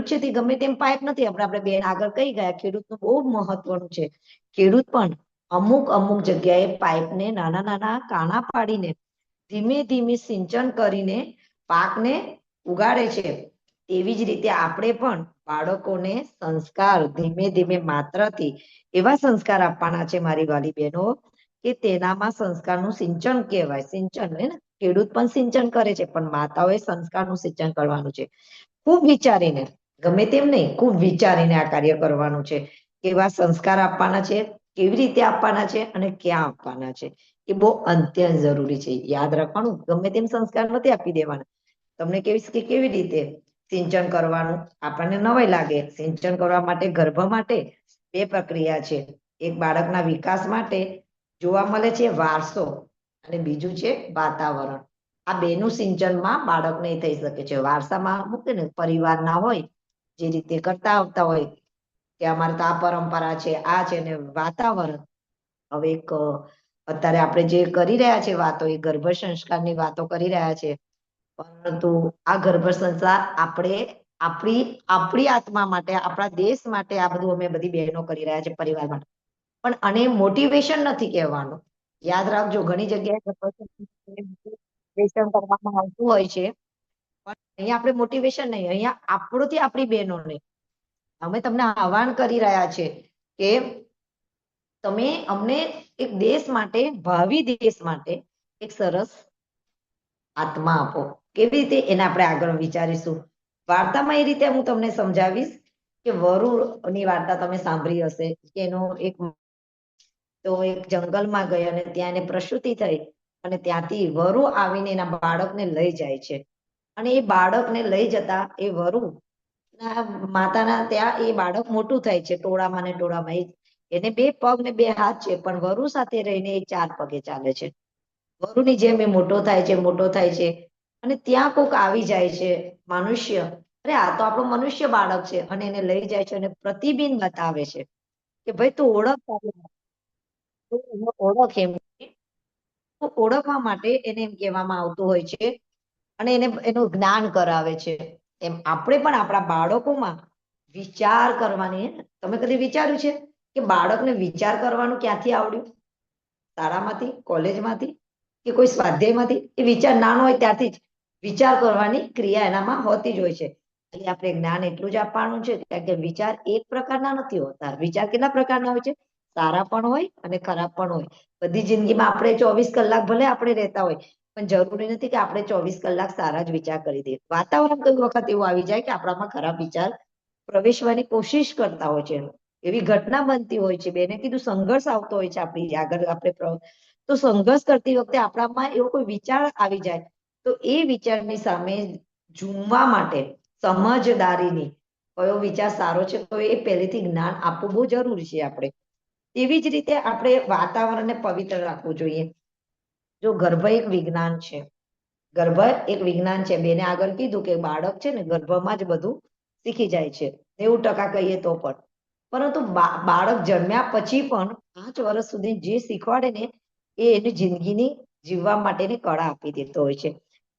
છે તે ગમે તેમ પાઇપ નથી. આપણે બેન આગળ કહી ગયા, ખેડૂતનું બહુ મહત્વનું છે. ખેડૂત પણ અમુક જગ્યાએ પાઇપને નાના નાના કાણા પાડીને ધીમે ધીમે સિંચન કરીને પાકને ઉગાડે છે. એવી જ રીતે આપણે પણ બાળકોને સંસ્કાર ધીમે ધીમે માત્રથી એવા સંસ્કાર આપવાના છે, મારી વાલી બહેનો, કે તેનામાં સંસ્કારનું સિંચન કહેવાય. સિંચન ને ખેડૂત પણ સિંચન કરે છે, પણ માતાઓએ સંસ્કારનું સિંચન કરવાનું છે. ખૂબ વિચારીને, ગમે તેમ નહીં, ખૂબ વિચારીને આ કાર્ય કરવાનું છે. કેવા સંસ્કાર આપવાના છે, કેવી રીતે આપવાના છે, અને ક્યાં આપવાના છે, એ બહુ અત્યંત જરૂરી છે. યાદ રાખવાનું, ગમે તેમ સંસ્કાર નથી આપી દેવાના. તમને કહીશ કે કેવી રીતે સિંચન કરવાનું. આપણને નવાઈ લાગે. સિંચન કરવા માટે ગર્ભ માટે 2 પ્રક્રિયા છે. એક બાળકના વિકાસ માટે જોવા મળે છે વારસો, અને બીજું છે વાતાવરણ. આ બેનું સિંચનમાં બાળકને થઈ શકે છે. વારસામાં મૂકે ને, પરિવારના હોય જે રીતે કરતા આવતા હોય કે અમારે તો આ પરંપરા છે, આ છે, ને વાતાવરણ. હવે અત્યારે આપણે જે કરી રહ્યા છે વાતો, એ ગર્ભ સંસ્કારની વાતો કરી રહ્યા છે. પરંતુ આ ગર્ભ સંસ્કાર આપણે આપણી આત્મા માટે, આપણા દેશ માટે આ બધું અમે બધી બહેનો કરી રહ્યા છે, પરિવાર માટે. પણ આને મોટિવેશન નથી કહેવાનું. યાદ રાખજો, ઘણી જગ્યાએ કરવામાં આવતું હોય છે, પણ અહીંયા આપણે મોટિવેશન નહીં, અહીંયા આપણોથી આપણી બહેનોને અમે તમને આહ્વાન કરી રહ્યા છે કે તમે અમને એક દેશ માટે, ભાવિ દેશ માટે એક સરસ આત્મા આપો. કેવી રીતે? એને આપણે આગળ વિચારીશું. વાર્તામાં એ રીતે હું તમને સમજાવીશ કે વરુની વાર્તા તમે સાંભળી હશે કે એનો એક જંગલમાં ગયો, અને ત્યાં એને પ્રસૂતિ થઈ, અને ત્યાંથી વરુ આવીને એના બાળકને લઈ જાય છે. અને એ બાળકને લઈ જતા એ વરુ માતાના ત્યાં એ બાળક મોટું થાય છે, ટોળામાં ને ટોળામાં. એને 2 પગ ને 2 હાથ છે, પણ વરુ સાથે રહીને એ 4 પગે ચાલે છે. વરુની જેમ એ મોટો થાય છે, અને ત્યાં કોક આવી જાય છે મનુષ્ય. અરે આ તો આપણો મનુષ્ય બાળક છે, અને એને લઈ જાય છે, અને પ્રતિબિંબ બતાવે છે કે ભાઈ તું ઓળખ. એમ ઓળખવા માટે એને એમ કહેવામાં આવતું હોય છે, અને એનું જ્ઞાન કરાવે છે. એમ આપણે પણ આપણા બાળકોમાં વિચાર કરવાની. તમે કદી વિચાર્યું છે કે બાળકને વિચાર કરવાનું ક્યાંથી આવડ્યું? શાળામાંથી, કોલેજમાંથી, કે કોઈ સ્વાધ્યાયમાંથી? એ વિચાર નાનો હોય ત્યારથી જ વિચાર કરવાની ક્રિયા એનામાં હોતી જ હોય છે. એટલે આપણે જ્ઞાન એટલું જ આપવાનું છે કારણ કે વિચાર એક પ્રકારના નથી હોતા. વિચાર કેટલા પ્રકારના હોય છે? સારા પણ હોય અને ખરાબ પણ હોય. બધી જિંદગીમાં આપણે 24 કલાક ભલે આપણે રહેતા હોય, પણ જરૂરી નથી કે આપણે 24 કલાક સારા જ વિચાર કરી દઈએ. વાતાવરણ કોઈ વખત એવું આવી જાય કે આપણામાં ખરાબ વિચાર પ્રવેશવાની કોશિશ કરતા હોય છે. એવી ઘટના બનતી હોય છે. બેને કીધું સંઘર્ષ આવતો હોય છે આપણી આગળ આપણે તો સંઘર્ષ કરતી વખતે આપણામાં એવો કોઈ વિચાર આવી જાય તો એ વિચારની સામે ઝૂમવા માટે સમજદારીની કયો વિચાર સારો છે તો એ પહેલેથી જ્ઞાન આપવું બહુ જરૂરી છે આપણે. એવી જ રીતે આપણે વાતાવરણને પવિત્ર રાખવું જોઈએ. જો ગર્ભ એક વિજ્ઞાન છે. ગર્ભ એક વિજ્ઞાન છે. બેને આગળ કીધું કે બાળક છે ને ગર્ભમાં જ બધું શીખી જાય છે. 90% કહીએ તો પણ. પરંતુ બાળક જન્મ્યા પછી પણ 5 વર્ષ સુધી જે શીખવાડે ને એ એની જિંદગીની જીવવા માટેની કળા આપી દેતો હોય છે.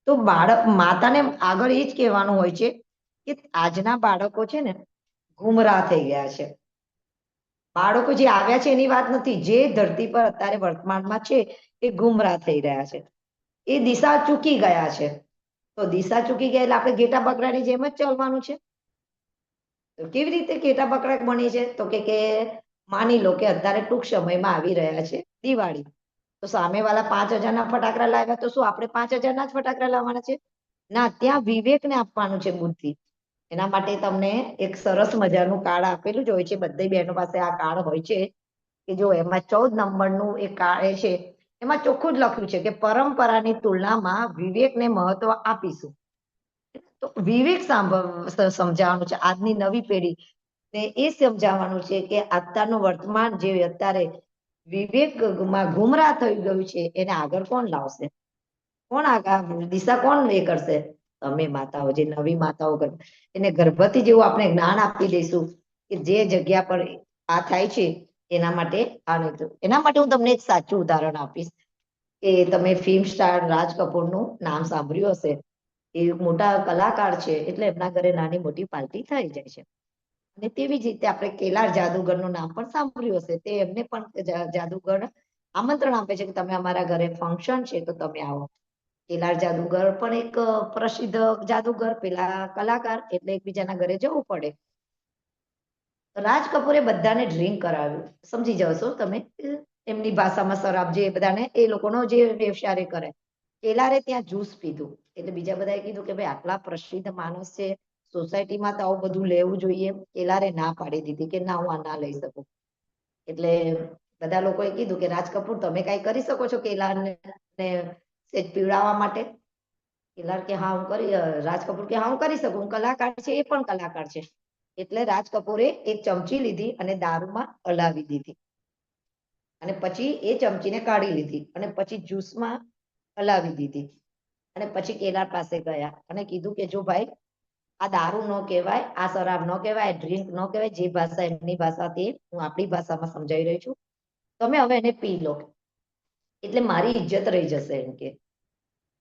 તો બાળક માતાને આગળ એ જ કહેવાનું હોય છે કે આજના બાળકો છે ને ગુમરાહ થઈ ગયા છે. બાળકો જે આવ્યા છે એની વાત નથી. જે ધરતી પર અત્યારે વર્તમાનમાં છે એ ગુમરાહ થઈ રહ્યા છે. એ દિશા ચૂકી ગયા છે. તો દિશા ચૂકી ગયા એટલે આપણે ઘેટા બકરાની જેમ જ ચાલવાનું છે. તો કેવી રીતે ઘેટા બકરા બની છે? તો કે માની લો કે અત્યારે ટૂંક સમયમાં આવી રહ્યા છે દિવાળી. તો સામેવાળા 5,000ના ફટાકડા લાવ્યા તો શું આપણે 5,000ના જ ફટાકડા લાવવાના છે? ના, ત્યાં વિવેકને આપવાનું છે, બુદ્ધિ. એના માટે તમને એક સરસ મજાનું કાર્ડ આપેલું જ હોય છે. બધી બહેનો પાસે આ કાર્ડ હોય છે કે જો એમાં 14 નંબરનું એક કાર્ડ છે. એમાં ચોખ્ખું જ લખ્યું છે કે પરંપરાની તુલનામાં વિવેકને મહત્વ આપીશું. તો વિવેક સમજાવવાનું છે આજની નવી પેઢી ને એ સમજાવવાનું છે કે અત્યારનું વર્તમાન જે અત્યારે વિવેકમાં ગુમરાહ થઈ ગયું છે એને આગળ કોણ લાવશે? કોણ આગળ દિશા કોણ એ કરશે? તમે માતાઓ, જે નવી માતાઓ એને ગર્ભથી જેવું આપણે જ્ઞાન આપી દઈશું કે જે જગ્યા પર આ થાય છે એના માટે એના માટે હું તમને એક સાચું ઉદાહરણ આપીશ કે તમે ફિલ્મ સ્ટાર રાજ કપૂરનું નામ સાંભળ્યું હશે. એ મોટા કલાકાર છે એટલે એમના ઘરે નાની મોટી પાર્ટી થઈ જાય છે. અને તેવી જ રીતે આપણે કેલાર જાદુગરનું નામ પણ સાંભળ્યું હશે. તે એમને પણ જાદુગર આમંત્રણ આપે છે કે તમે અમારા ઘરે ફંક્શન છે તો તમે આવો. કેલાર જાદુગર પણ એક પ્રસિદ્ધ જાદુગર, પેલા કલાકાર, એટલે એકબીજાના ઘરે જવું પડે. રાજ કપૂરે બધાને ડ્રિંક કરાવ્યું. સમજી જશો તમે એમની ભાષામાં શરાબ જે બધાને એ લોકોનો જે વ્યવસાય કરે. કેલારે ત્યાં જ્યુસ પીધું એટલે બીજા બધાએ કીધું કે ભાઈ આટલા પ્રસિદ્ધ માણસ છે, સોસાયટીમાં તો આવું બધું લેવું જોઈએ. કેલારે ના પાડી દીધી કે ના, હું આ ના લઈ શકું. એટલે બધા લોકોએ કીધું કે રાજ કપૂર તમે કઈ કરી શકો છો કેલારને પીવડાવવા માટે? કેલાર કે હા હું રાજ કપૂર કે હા હું કરી શકું, હું કલાકાર છે, એ પણ કલાકાર છે. એટલે રાજ કપૂરે એક ચમચી લીધી અને દારૂમાં હલાવી દીધી અને પછી એ ચમચીને કાઢી લીધી અને પછી જ્યુસમાં હલાવી દીધી અને પછી કેલાર પાસે ગયા અને કીધું કે જો ભાઈ આ દારૂ ન કહેવાય, આ શરાબ ન કહેવાય, ડ્રિંક ન કહેવાય, જે ભાષા એમની ભાષાથી હું આપણી ભાષામાં સમજાવી રહી છું, તમે હવે એને પી લો એટલે મારી ઇજ્જત રહી જશે એમ કે.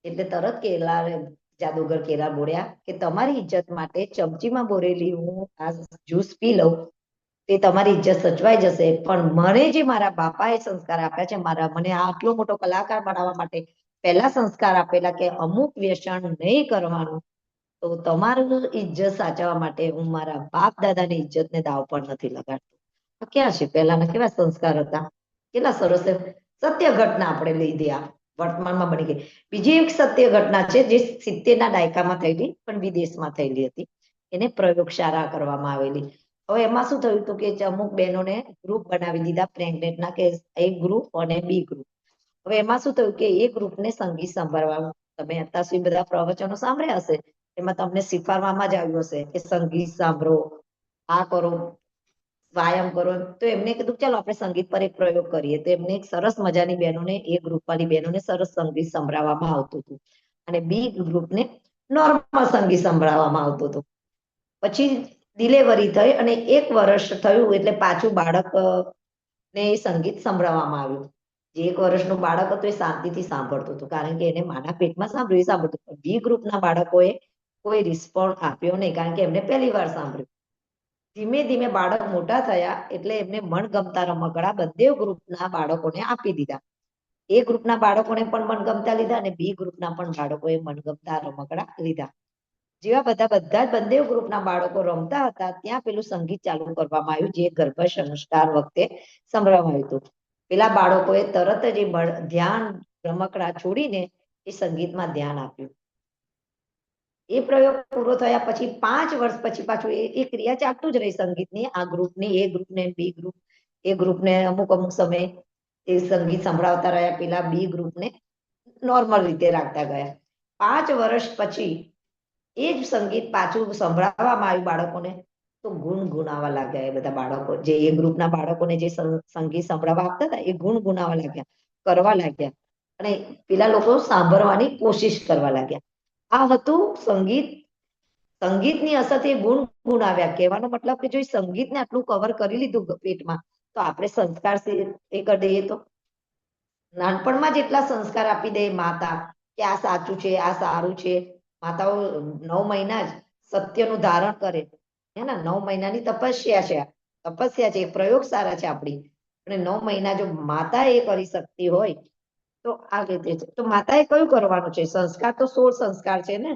એટલે તરત કેલાર જાદુગર કેલાર બોલ્યા કે તમારી ઇજ્જત માટે ચમચીમાં બોરેલી હું આ જ્યુસ પી લઉં તે તમારી ઇજ્જત સચવાઈ જશે, પણ મને જે મારા બાપાએ સંસ્કાર આપ્યા છે, મને આટલો મોટો કલાકાર બનાવવા માટે પહેલા સંસ્કાર આપેલા કે અમુક વ્યસન નહીં કરવાનું, તો તમારું ઇજ્જત સાચવવા માટે હું મારા બાપ દાદાની ઇજ્જતને દાવ પર નથી લગાડતો. ક્યાં છે પહેલાના કેવા સંસ્કાર હતા, કેટલા સરસ સત્ય ઘટના આપણે લીધી આ વર્તમાનમાં બની ગઈ. બીજી એક સત્ય ઘટના છે જે 70ના દાયકામાં થયેલી પણ વિદેશમાં થયેલી હતી. એને પ્રયોગશાળા કરવામાં આવેલી. હવે એમાં શું થયું હતું કે અમુક બહેનોને ગ્રુપ બનાવી દીધા પ્રેગ્નેન્ટના, કે એ ગ્રુપ અને બી ગ્રુપ. હવે એમાં શું થયું કે એ ગ્રુપને સંગીત સંભળવાનું, તમે અત્યાર સુધી બધા પ્રવચનો સાંભળ્યા હશે, એમાં તમને શીખવાડવામાં જ આવ્યું હશે કે સંગીત સાંભળો, આ કરો, વ્યાયામ કરો. તો એમને કીધું ચાલો આપણે સંગીત પર એક પ્રયોગ કરીએ. તો એમને એક સરસ મજાની બહેનોને, એ ગ્રુપ વાળી બહેનોને સરસ સંગીત સંભળાવવામાં આવતું હતું અને બી ગ્રુપને નોર્મલ સંગીત સંભળાવવામાં આવતું હતું. પછી ડિલિવરી થઈ અને 1 વર્ષ થયું એટલે પાછું બાળક ને એ સંગીત સંભળાવવામાં આવ્યું. જે 1 વર્ષનું બાળક હતું એ શાંતિથી સાંભળતું હતું કારણ કે એને માના પેટમાં સાંભળતું હતું. બી ગ્રુપના બાળકોએ કોઈ રિસ્પોન્સ આપ્યો નહીં કારણ કે એમને પહેલી વાર સાંભળ્યું. ધીમે ધીમે બાળક મોટા થયા એટલે એમને મનગમતા રમકડા બધે ગ્રુપના બાળકોને આપી દીધા. એ ગ્રુપના બાળકોને પણ મનગમતા લીધા અને બી ગ્રુપના પણ બાળકોએ મનગમતા રમકડા લીધા. જેવા બધા જ બંને ગ્રુપના બાળકો રમતા હતા ત્યાં પેલું સંગીત ચાલુ કરવામાં આવ્યું, જે ગર્ભ સંસ્કાર વખતે સંભળાવાયું હતું. પેલા બાળકોએ તરત જ ધ્યાન રમકડા છોડીને એ સંગીતમાં ધ્યાન આપ્યું. એ પ્રયોગ પૂરો થયા પછી 5 વર્ષ પછી પાછું એ ક્રિયા ચાલતું જ રહી સંગીતની. આ ગ્રુપની એ ગ્રુપને બી ગ્રુપ, એ ગ્રુપને અમુક સમય એ સંગીત સંભળાવતા રહ્યા, પેલા બી ગ્રુપને નોર્મલ રીતે રાખતા ગયા. 5 વર્ષ પછી એ જ સંગીત પાછું સંભળાવવામાં આવ્યું બાળકોને, તો ગુણગુણાવા લાગ્યા એ બધા બાળકો, જે એ ગ્રુપના બાળકોને જે સંગીત સંભળાવવા આપતા હતા એ ગુણગુણાવા લાગ્યા, કરવા લાગ્યા, અને પેલા લોકો સાંભળવાની કોશિશ કરવા લાગ્યા. આ હતું સંગીત. સંગીતની અસરથી ગુણગુણાવ્યા. કહેવાનો મતલબ કે જો સંગીતને આટલું કવર કરી લીધું પેટમાં, તો આપણે સંસ્કાર એ કરી દઈએ તો નાનપણમાં જેટલા સંસ્કાર આપી દે માતા કે આ સાચું છે, આ સારું છે. માતાઓ 9 મહિના જ સત્યનું ધારણ કરે, હે ને? 9 મહિનાની તપસ્યા છે, તપસ્યા છે, પ્રયોગશાળા છે આપણી. અને 9 મહિના જો માતા એ કરી શકતી હોય તો આ રીતે છે. તો માતાએ કયું કરવાનું છે? સંસ્કાર તો 16 સંસ્કાર છે ને.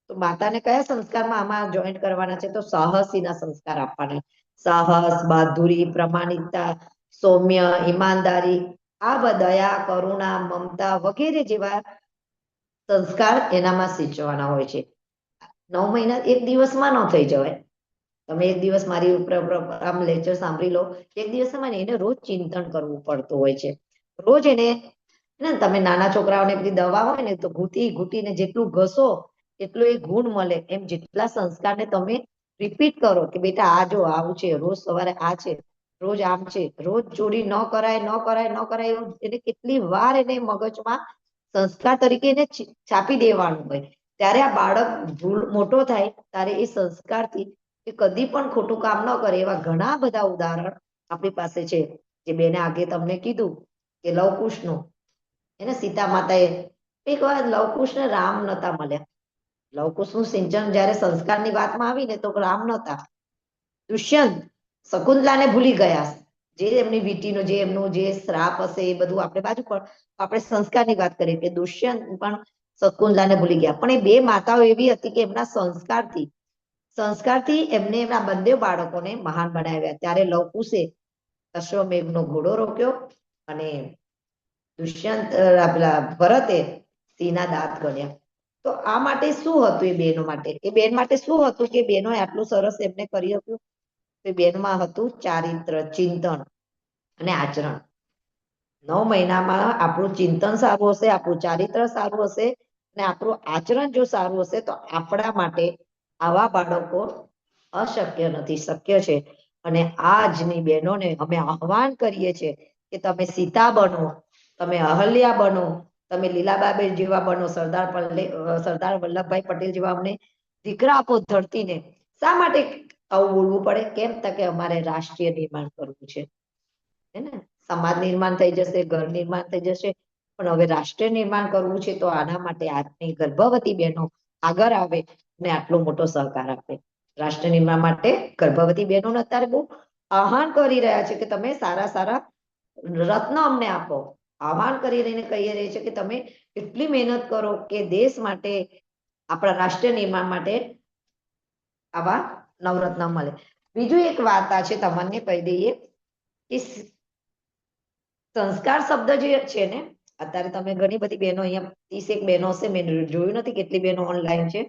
તો માતાને કયા સંસ્કારમાં આમાં જોઈન્ટ કરવાના છે? તો સાહસીના સંસ્કાર આપવાના. સાહસ, બહાદુરી, પ્રમાણિકતા, સૌમ્ય, ઈમાનદારી, આ દયા, કરુણા, મમતા વગેરે જેવા સંસ્કાર એનામાં સિંચવાના હોય છે. 9 મહિના એક દિવસમાં ન થઈ જવાય. તમે એક દિવસ મારી ઉપર આમ લેક્ચર સાંભળી લો, એક દિવસમાં એને રોજ ચિંતન કરવું પડતું હોય છે. રોજ એને, ને તમે નાના છોકરાઓને બધી દવા હોય ને તો ઘૂંટીને જેટલું ઘસો એટલો એ ગુણ મળે. એમ જેટલા સંસ્કારને તમે રિપીટ કરો કે બેટા આ જો આવું છે, રોજ સવારે આ છે, રોજ આમ છે, રોજ ચોરી ન કરાય એવું એને કેટલી વાર એને મગજમાં સંસ્કાર તરીકે એને છાપી દેવાનું હોય. ત્યારે આ બાળક મોટો થાય ત્યારે એ સંસ્કારથી એ કદી પણ ખોટું કામ ન કરે. એવા ઘણા બધા ઉદાહરણ આપણી પાસે છે. જે બેને આગે તમને કીધું કે લવકુશનું, એને સીતા માતાએ એક વાર લવકુશને રામ નતા મળ્યા. લવકુશનું સિંચન જયારે સંસ્કારની વાતમાં આવી ને તો રામ નતા. દુષ્યંત શકુંતલાને ભૂલી ગયા. જે એમની વીટીનો જે એમનું જે શ્રાપ હશે એ બધું આપણે બાજુ પર, આપણે સંસ્કારની વાત કરીએ કે દુષ્યંત પણ શકુંતલાને ભૂલી ગયા. પણ એ બે માતાઓ એવી હતી કે એમના સંસ્કારથી એમને એમના બંને બાળકોને મહાન બનાવ્યા. ત્યારે લવકુશે અશ્વમેઘનો ઘોડો રોક્યો અને દુષ્યંત પેલા ભરતે સિંહના દાંત ગણ્યા. તો આ માટે શું હતું? એ બેનો માટે, એ બેન માટે શું હતું કે બેનો આટલું સરસ એમને કરી આપ્યું? તો બેનમાં હતું ચારિત્ર, ચિંતન અને આચરણ. 9 મહિનામાં આપણું ચિંતન સારું હશે, આપણું ચારિત્ર સારું હશે અને આપણું આચરણ જો સારું હશે તો આપણા માટે આવા બાળકો અશક્ય નથી, શક્ય છે. અને આજની બહેનોને અમે આહ્વાન કરીએ છીએ કે તમે સીતા બનો, તમે અહલ્યા બનો, તમે લીલાબાબેન જેવા બનો, સરદાર વલ્લભભાઈ પટેલ જેવા અમને દીકરા આપો ધરતીને. શા માટે આવું બોલવું પડે? કેમ કે અમારે રાષ્ટ્રીય નિર્માણ કરવું છે, હે ને? સમાજ નિર્માણ થઈ જશે, ઘર નિર્માણ થઈ જશે, પણ હવે રાષ્ટ્રીય નિર્માણ કરવું છે. તો આના માટે આજની ગર્ભવતી બહેનો આગળ આવે ને આટલો મોટો સહકાર આપે. રાષ્ટ્ર નિર્માણ માટે ગર્ભવતી બહેનોને અત્યારે બહુ આહ્વાન કરી રહ્યા છે કે તમે સારા રત્ન અમને આપો. આહ્વાન કરી રહીને કહી રહી છે કે તમે એટલી મહેનત કરો કે દેશ માટે, આપણા રાષ્ટ્ર નિર્માણ માટે આવા નવરત્ન મળે. બીજું એક વાત આ છે, તમને કહી દઈએ કે સંસ્કાર શબ્દ જે છે ને, અત્યારે તમે ઘણી બધી બહેનો, અહીંયા 30 બહેનો હશે, મેં જોયું નથી કેટલી બહેનો ઓનલાઈન છે,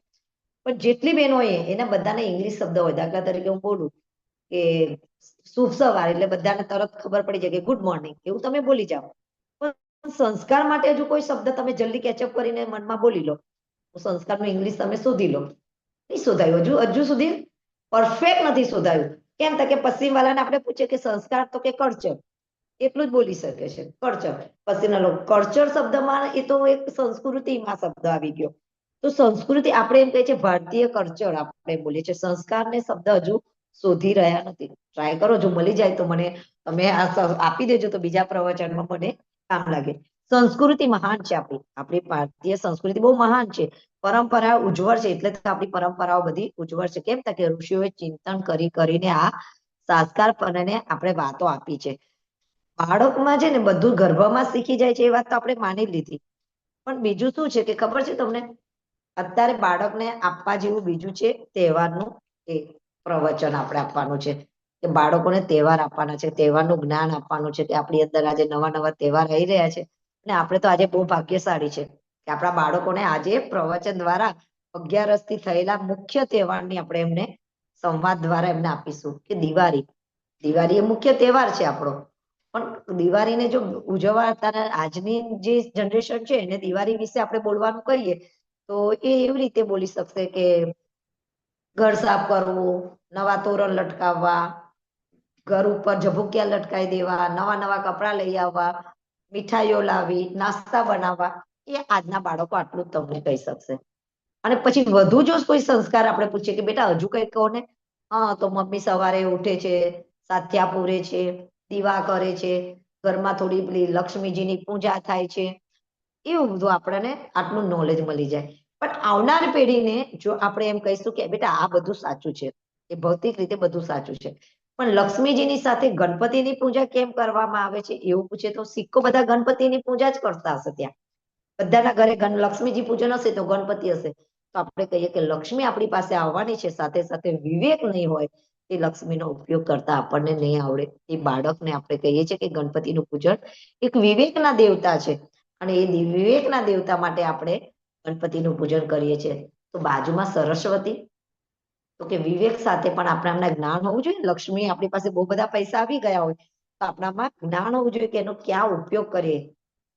પણ જેટલી બહેનો હોય એના બધાને ઇંગ્લિશ શબ્દ હોય. દાખલા તરીકે હું બોલું કે શુભ સવાર, એટલે બધાને તરત ખબર પડી જાય કે ગુડ મોર્નિંગ, એવું તમે બોલી જાઓ. પણ સંસ્કાર માટે હજુ કોઈ શબ્દ તમે જલ્દી કેચઅપ કરીને મનમાં બોલી લો, સંસ્કારનું ઇંગ્લિશ તમે શોધી લો, નહીં શોધાયું. હજુ સુધી પરફેક્ટ નથી શોધાયું. કેમ? કે પશ્ચિમ વાળાને આપણે પૂછીએ કે સંસ્કાર, તો કે કલ્ચર, એટલું જ બોલી શકે છે, કલ્ચર. પછીના લોકો કલ્ચર શબ્દમાં એ તો એક સંસ્કૃતિમાં શબ્દ આવી ગયો. તો સંસ્કૃતિ આપણે એમ કહીએ છીએ ભારતીય કલ્ચર આપણે બોલીએ છીએ. સંસ્કારને શબ્દ હજુ શોધી રહ્યા નથી. ટ્રાય કરો, જો મળી જાય તો મને તમે આપી દેજો, તો બીજા પ્રવચનમાં મને કામ લાગે. સંસ્કૃતિ મહાન છે આપણી ભારતીય સંસ્કૃતિ બહુ મહાન છે. પરંપરા ઉજ્જવળ છે, એટલે આપણી પરંપરાઓ બધી ઉજ્જવળ છે. કેમ? કે ઋષિઓએ ચિંતન કરીને આ સંસ્કાર પરને આપણે વાતો આપી છે. બાળકમાં છે ને બધું ગર્ભમાં શીખી જાય છે, એ વાત તો આપણે માની લીધી. પણ બીજું શું છે કે ખબર છે તમને? અત્યારે બાળકને આપવા જેવું બીજું છે તહેવારનું એ પ્રવચન આપણે આપવાનું છે કે બાળકોને તહેવાર આપવાના છે, તહેવારનું જ્ઞાન આપવાનું છે કે આપણી અંદર આજે નવા નવા તહેવાર આવી રહ્યા છે અને આપણે તો આજે બહુ ભાગ્યશાળી છે કે આપણા બાળકોને આજે પ્રવચન દ્વારા 11 થી થયેલા મુખ્ય તહેવારની આપણે એમને સંવાદ દ્વારા એમને આપીશું કે દિવાળી એ મુખ્ય તહેવાર છે આપણો, પણ દિવાળીને જો ઉજવવા અત્યારે આજની જે જનરેશન છે એને દિવાળી વિશે આપણે બોલવાનું કહીએ તો એ એવી રીતે બોલી શકશે કે ઘર સાફ કરવું, નવા તોરણ લટકાવવા, ઘર ઉપર ઝબુકિયા લટકાવી દેવા, નવા નવા કપડા લઈ આવવા, મીઠાઈઓ લાવી, નાસ્તા બનાવવા, એ આજના બાળકો આટલું જ તમને કહી શકશે. અને પછી વધુ જો કોઈ સંસ્કાર આપણે પૂછીએ કે બેટા હજુ કઈ કહો ને, હા તો મમ્મી સવારે ઉઠે છે, સાથિયા પૂરે છે, દીવા કરે છે, ઘરમાં થોડી પેલી લક્ષ્મીજીની પૂજા થાય છે, એવું બધું આપણને આટલું નોલેજ મળી જાય. પણ આવનાર પેઢીને જો આપણે એમ કહીશું કે બેટા આ બધું સાચું છે, એ ભૌતિક રીતે બધું સાચું છે, પણ લક્ષ્મીજીની સાથે ગણપતિની પૂજા કેમ કરવામાં આવે છે એવું પૂછે તો સિક્કો બધા ગણપતિની પૂજા જ કરતા હશે. ત્યાં બધાના ઘરે લક્ષ્મીજી પૂજન હશે તો ગણપતિ હશે. તો આપણે કહીએ કે લક્ષ્મી આપણી પાસે આવવાની છે, સાથે સાથે વિવેક નહીં હોય એ લક્ષ્મીનો ઉપયોગ કરતા આપણને નહીં આવડે, એ બાળકને આપણે કહીએ છીએ કે ગણપતિનું પૂજન એક વિવેકના દેવતા છે અને એ વિવેકના દેવતા માટે આપણે ગણપતિનું પૂજન કરીએ છીએ. તો બાજુમાં સરસ્વતી, તો કે વિવેક સાથે પણ આપણામાં જ્ઞાન હોવું જોઈએ. લક્ષ્મી આપણી પાસે બહુ બધા પૈસા આવી ગયા હોય તો આપણામાં જ્ઞાન હોવું જોઈએ કે એનો ક્યાં ઉપયોગ કરીએ,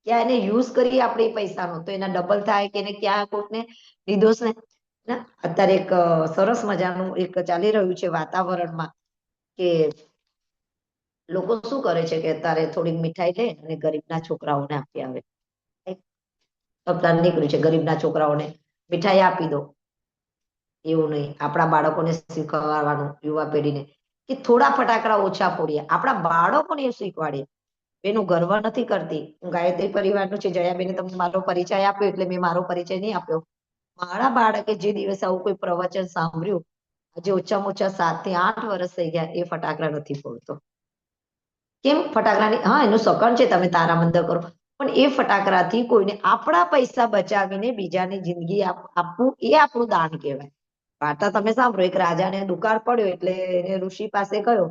ક્યાં એને યુઝ કરીએ આપણે એ પૈસાનો તો એના ડબલ થાય કે એને ક્યાં કોઈને નિર્દોષ ને. અત્યારે એક સરસ મજાનું એક ચાલી રહ્યું છે વાતાવરણમાં કે લોકો શું કરે છે કે અત્યારે થોડીક મીઠાઈ લે અને ગરીબના છોકરાઓને આપી આવે. અવતાર નીકળ્યું છે ગરીબના છોકરાઓને મીઠાઈ આપી દો. એવું નહીં, આપણા બાળકોને શીખવાડવાનું, યુવા પેઢીને કે થોડા ફટાકડા ઓછા ફોડીએ, આપણા બાળકોને એ શીખવાડીએ. એનું ગર્વ નથી કરતી, હું ગાયત્રી પરિવારનું છે, જયાબેને તમને મારો પરિચય આપ્યો એટલે મેં મારો પરિચય નહીં આપ્યો. મારા બાળકે જે દિવસે આવું કોઈ પ્રવચન સાંભળ્યું, આજે ઓછામાં ઓછા 7 થી 8 વર્ષ થઈ ગયા, એ ફટાકડા નથી ફોડતો. કેમ? ફટાકડાની હા એનું સકન છે, તમે તારામંદર કરો, પણ એ ફટાકડાથી કોઈને આપણા પૈસા બચાવીને બીજાની જિંદગી આપવું એ આપણું દાન કહેવાય. વાર્તા તમે સાંભળો, એક રાજાને દુકાળ પડ્યો એટલે એને ઋષિ પાસે ગયો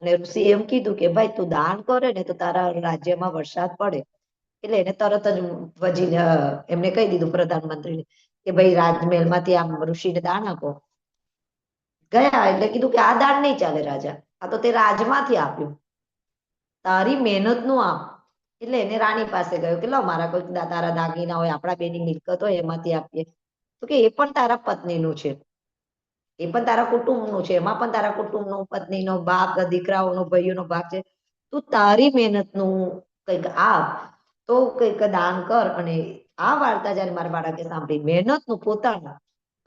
અને ઋષિ એમ કીધું કે ભાઈ તું દાન કરે ને તો તારા રાજ્યમાં વરસાદ પડે. એટલે એને તરત જ વજીર એમને કહી દીધું પ્રધાનમંત્રીને કે ભાઈ રાજમહેલમાંથી આમ ઋષિને દાન આપો. ગયા એટલે કીધું કે આ દાન નહીં ચાલે રાજા, આ તો તે રાજમાંથી આપ્યું, તારી મહેનતનું આપ. એટલે એને રાણી પાસે ગયો કે લો મારા કોઈ તારા દાગીના હોય, આપણા બેની મિલકત હોય એમાંથી આપીએ. તો કે એ પણ તારા પત્નીનું છે, એ પણ તારા કુટુંબનું છે, એમાં પણ તારા કુટુંબનો, પત્નીનો, બાપ, દીકરાઓનો, ભાઈઓનો ભાગ છે. તું તારી મહેનતનું કંઈક આપ, તો કંઈક દાન કર. અને આ વાર્તા જયારે મારા બાળકે સાંભળી, મહેનતનું પોતાનું,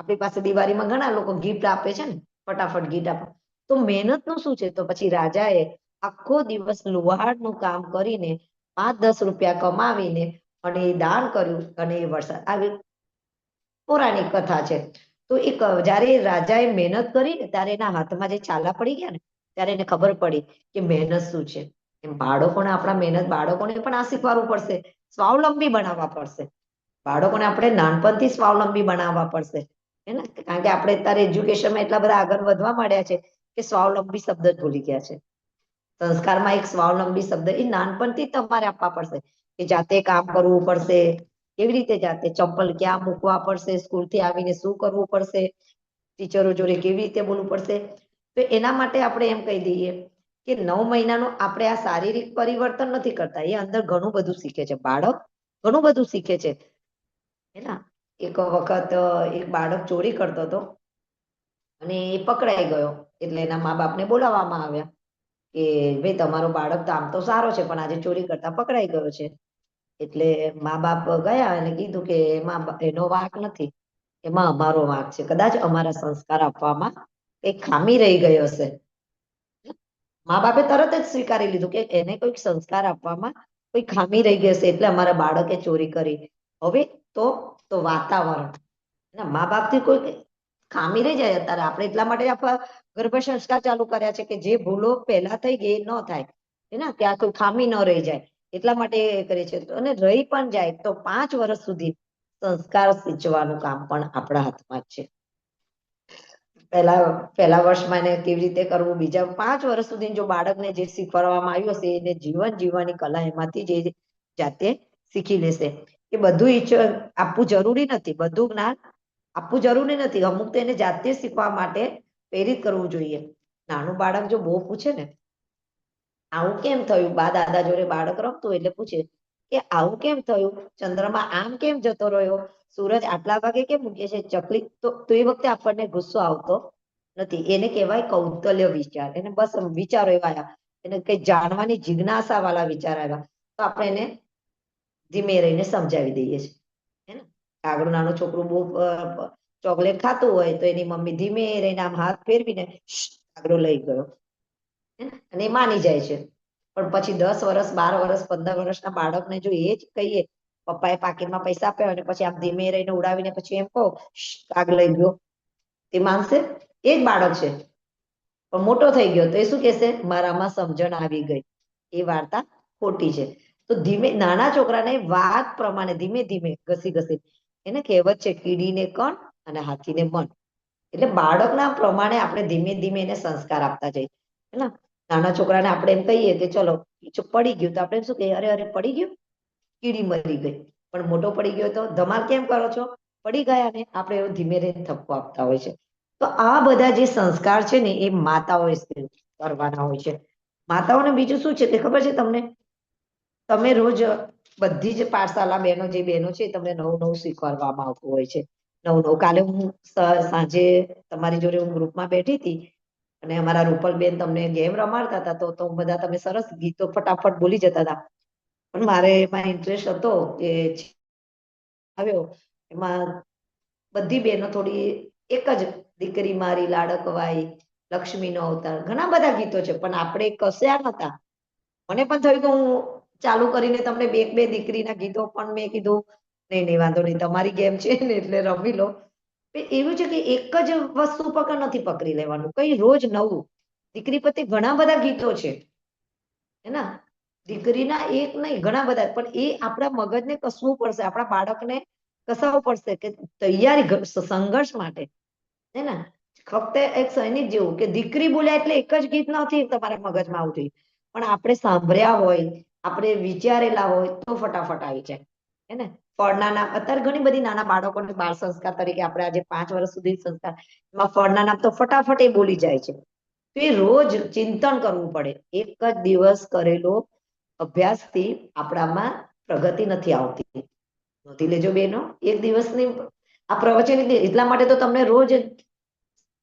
આપણી પાસે દિવાળીમાં ઘણા લોકો ગિફ્ટ આપે છે ને, ફટાફટ ગિફ્ટ આપે, તો મહેનતનું શું છે? તો પછી રાજાએ આખો દિવસ લુહારનું કામ કરીને 5-10 રૂપિયા કમાવીને અને એ દાન કર્યું અને એ વરસાદ આવી. પૌરાણિક કથા છે. તો એક જયારે રાજાએ મહેનત કરી ને ત્યારે એના હાથમાં જે છાલા પડી ગયા ને ત્યારે એને ખબર પડી કે મહેનત શું છે. એમ બાળકોને આપણા મહેનત, બાળકોને પણ આ શીખવાડવું પડશે, સ્વાવલંબી બનાવવા પડશે. બાળકોને આપણે નાનપણથી સ્વાવલંબી બનાવવા પડશે, હે ને? કારણ કે આપણે અત્યારે એજ્યુકેશનમાં એટલા બધા આગળ વધવા માંડ્યા છે કે સ્વાવલંબી શબ્દ જ ભૂલી ગયા છે. સંસ્કારમાં એક સ્વાવલંબી શબ્દ એ નાનપણથી તમારે આપવા પડશે કે જાતે કામ કરવું પડશે, કેવી રીતે જાતે, ચપ્પલ ક્યાં મૂકવા પડશે, સ્કૂલથી આવીને શું કરવું પડશે, ટીચરો જોડે કેવી રીતે બોલવું પડશે. તો એના માટે આપણે એમ કહી દઈએ કે 9 મહિનાનું આપણે આ શારીરિક પરિવર્તન નથી કરતા, એ અંદર ઘણું બધું શીખે છે બાળક, ઘણું બધું શીખે છે. એક વખત એક બાળક ચોરી કરતો હતો અને એ પકડાઈ ગયો એટલે એના મા બાપને બોલાવવામાં આવ્યા કે ભાઈ તમારો બાળક તો આમ તો સારો છે પણ આજે ચોરી કરતા પકડાઈ ગયો છે. એટલે મા બાપ ગયા અને કીધું કે એમાં એનો વાંક નથી, એમાં અમારો વાંક છે, કદાચ અમારા સંસ્કાર આપવામાં કઈ ખામી રહી ગઈ હશે. મા બાપે તરત જ સ્વીકારી લીધું કે એને કોઈક સંસ્કાર આપવામાં કોઈ ખામી રહી ગઈ હશે એટલે અમારા બાળકે ચોરી કરી. હવે તો વાતાવરણ, મા બાપથી કોઈ ખામી રહી જાય. અત્યારે આપણે એટલા માટે ગર્ભ સંસ્કાર ચાલુ કર્યા છે કે જે ભૂલો પહેલા થઈ ગઈ એ ન થાય, ત્યાં કોઈ ખામી ન રહી જાય એટલા માટે એ કરે છે. અને રહી પણ જાય તો 5 વર્ષ સુધી સંસ્કાર સિંચવાનું કામ પણ આપણા હાથમાં જ છે. પહેલા વર્ષમાં એને કેવી રીતે કરવું, બીજા 5 વર્ષ સુધી જો બાળકને જે શીખવાડવામાં આવ્યું હશે એને જીવન જીવવાની કલા એમાંથી જે જાતે શીખી લેશે. એ બધું આપવું જરૂરી નથી, બધું જ્ઞાન આપવું જરૂરી નથી. અમુક તો એને જાતે શીખવા માટે પ્રેરિત કરવું જોઈએ. નાનું બાળક જો બહુ પૂછે ને, આવું કેમ થયું, બા દાદા જોડે બાળક રમતું એટલે પૂછે કે આવું કેમ થયું, ચંદ્રમાં આમ કેમ જતો રહ્યો, સૂરજ આટલા વાગે કેમ મૂકે છે, ચકલી, તો એ વખતે આપણને ગુસ્સો આવતો નથી. એને કહેવાય કૌતલ્ય વિચાર. એને બસ વિચારો એવા આવ્યા, એને કઈ જાણવાની જિજ્ઞાસા વાળા વિચાર આવ્યા, તો આપણે એને ધીમે રહીને સમજાવી દઈએ છીએ. હે ને, આગળ નાનું છોકરું બહુ ચોકલેટ ખાતું હોય તો એની મમ્મી ધીમે રહીને આમ હાથ ફેરવીને આગળ લઈ ગયો, અને એ માની જાય છે. પણ પછી 10 વર્ષ, 12 વર્ષ, 15 વર્ષના બાળકને જો એ જ કહીએ, પપ્પાએ પાકીટમાં પૈસા આપ્યા અને પછી આમ ધીમે રહીને ઉડાવીને પછી એમ કહો આગ લઈ ગયો, તે માનશે? એ જ બાળક છે. પણ મોટો થઈ ગયો તો એ શું કહેશે, મારામાં સમજણ આવી ગઈ. એ વાર્તા ખોટી છે. તો ધીમે નાના છોકરાને વાત પ્રમાણે ધીમે ધીમે ઘસી ઘસી, એને કહેવત છે કીડીને કણ અને હાથીને મન. એટલે બાળકના પ્રમાણે આપણે ધીમે ધીમે એને સંસ્કાર આપતા જઈએ. હે ને, નાના છોકરાને આપણે એમ કહીએ કે ચલો પડી ગયું, તો આપણે શું કહીએ, અરે અરે પડી ગયું, કીડી મરી ગઈ. પણ મોટો પડી ગયો તો ધમાલ કેમ કરો છો, પડી ગયા ને. આપણે એવું ધીમે રહીને ઠપકો આપતા હોય છે. તો આ બધા જે સંસ્કાર છે ને એ માતાઓએ કરવાના હોય છે. માતાઓને બીજું શું છે તે ખબર છે તમને? તમે રોજ બધી જ પાઠશાલા બહેનો જે બહેનો છે તમને નવું નવું શીખવાડવામાં આવતું હોય છે. નવું નવું. કાલે હું સાંજે તમારી જોડે હું ગ્રુપમાં બેઠી હતી અને અમારા રૂપલબેન તમને ગેમ રમાડતા હતા, તો બધા તમે સરસ ગીતો ફટાફટ બોલી જતા હતા. પણ મારે એમાં ઇન્ટરેસ્ટ હતો કે આવ્યો એમાં બધી બહેનો થોડી એક જ દીકરી મારી લાડકવાઈ, લક્ષ્મીનો અવતાર, ઘણા બધા ગીતો છે, પણ આપણે કસ્યા નતા. મને પણ થયું કે હું ચાલુ કરીને તમને બે દીકરીના ગીતો પણ મેં કીધું નહીં વાંધો નહીં, તમારી ગેમ છે ને એટલે રમી લો. એવું છે કે એક જ વસ્તુ પકડ નથી પકડી લેવાનું, કઈ રોજ નવું. દીકરી પ્રત્યે ઘણા બધા ગીતો છે, હે, દીકરીના એક નહીં ઘણા બધા, પણ એ આપણા મગજને કસવું પડશે, આપણા બાળકને કસાવવું પડશે કે તૈયારી સંઘર્ષ માટે. હે ને, ફક્ત એક સૈનિક જેવું કે દીકરી બોલ્યા એટલે એક જ ગીત નથી તમારા મગજમાં આવતું, પણ આપણે સાંભળ્યા હોય, આપણે વિચારેલા હોય તો ફટાફટ આવી જાય. હે ને, ફળના નામ અત્યારે ઘણી બધી નાના બાળકોને બાળ સંસ્કાર તરીકે આપણે આજે 5 વર્ષ સુધી સંસ્કાર, એમાં ફળના નામ તો ફટાફટ એ બોલી જાય છે. તો એ રોજ ચિંતન કરવું પડે. એક જ દિવસ કરેલો અભ્યાસથી આપણામાં પ્રગતિ નથી આવતી. નોંધી લેજો બેનો, એક દિવસની આ પ્રવચન એટલા માટે તો તમને રોજ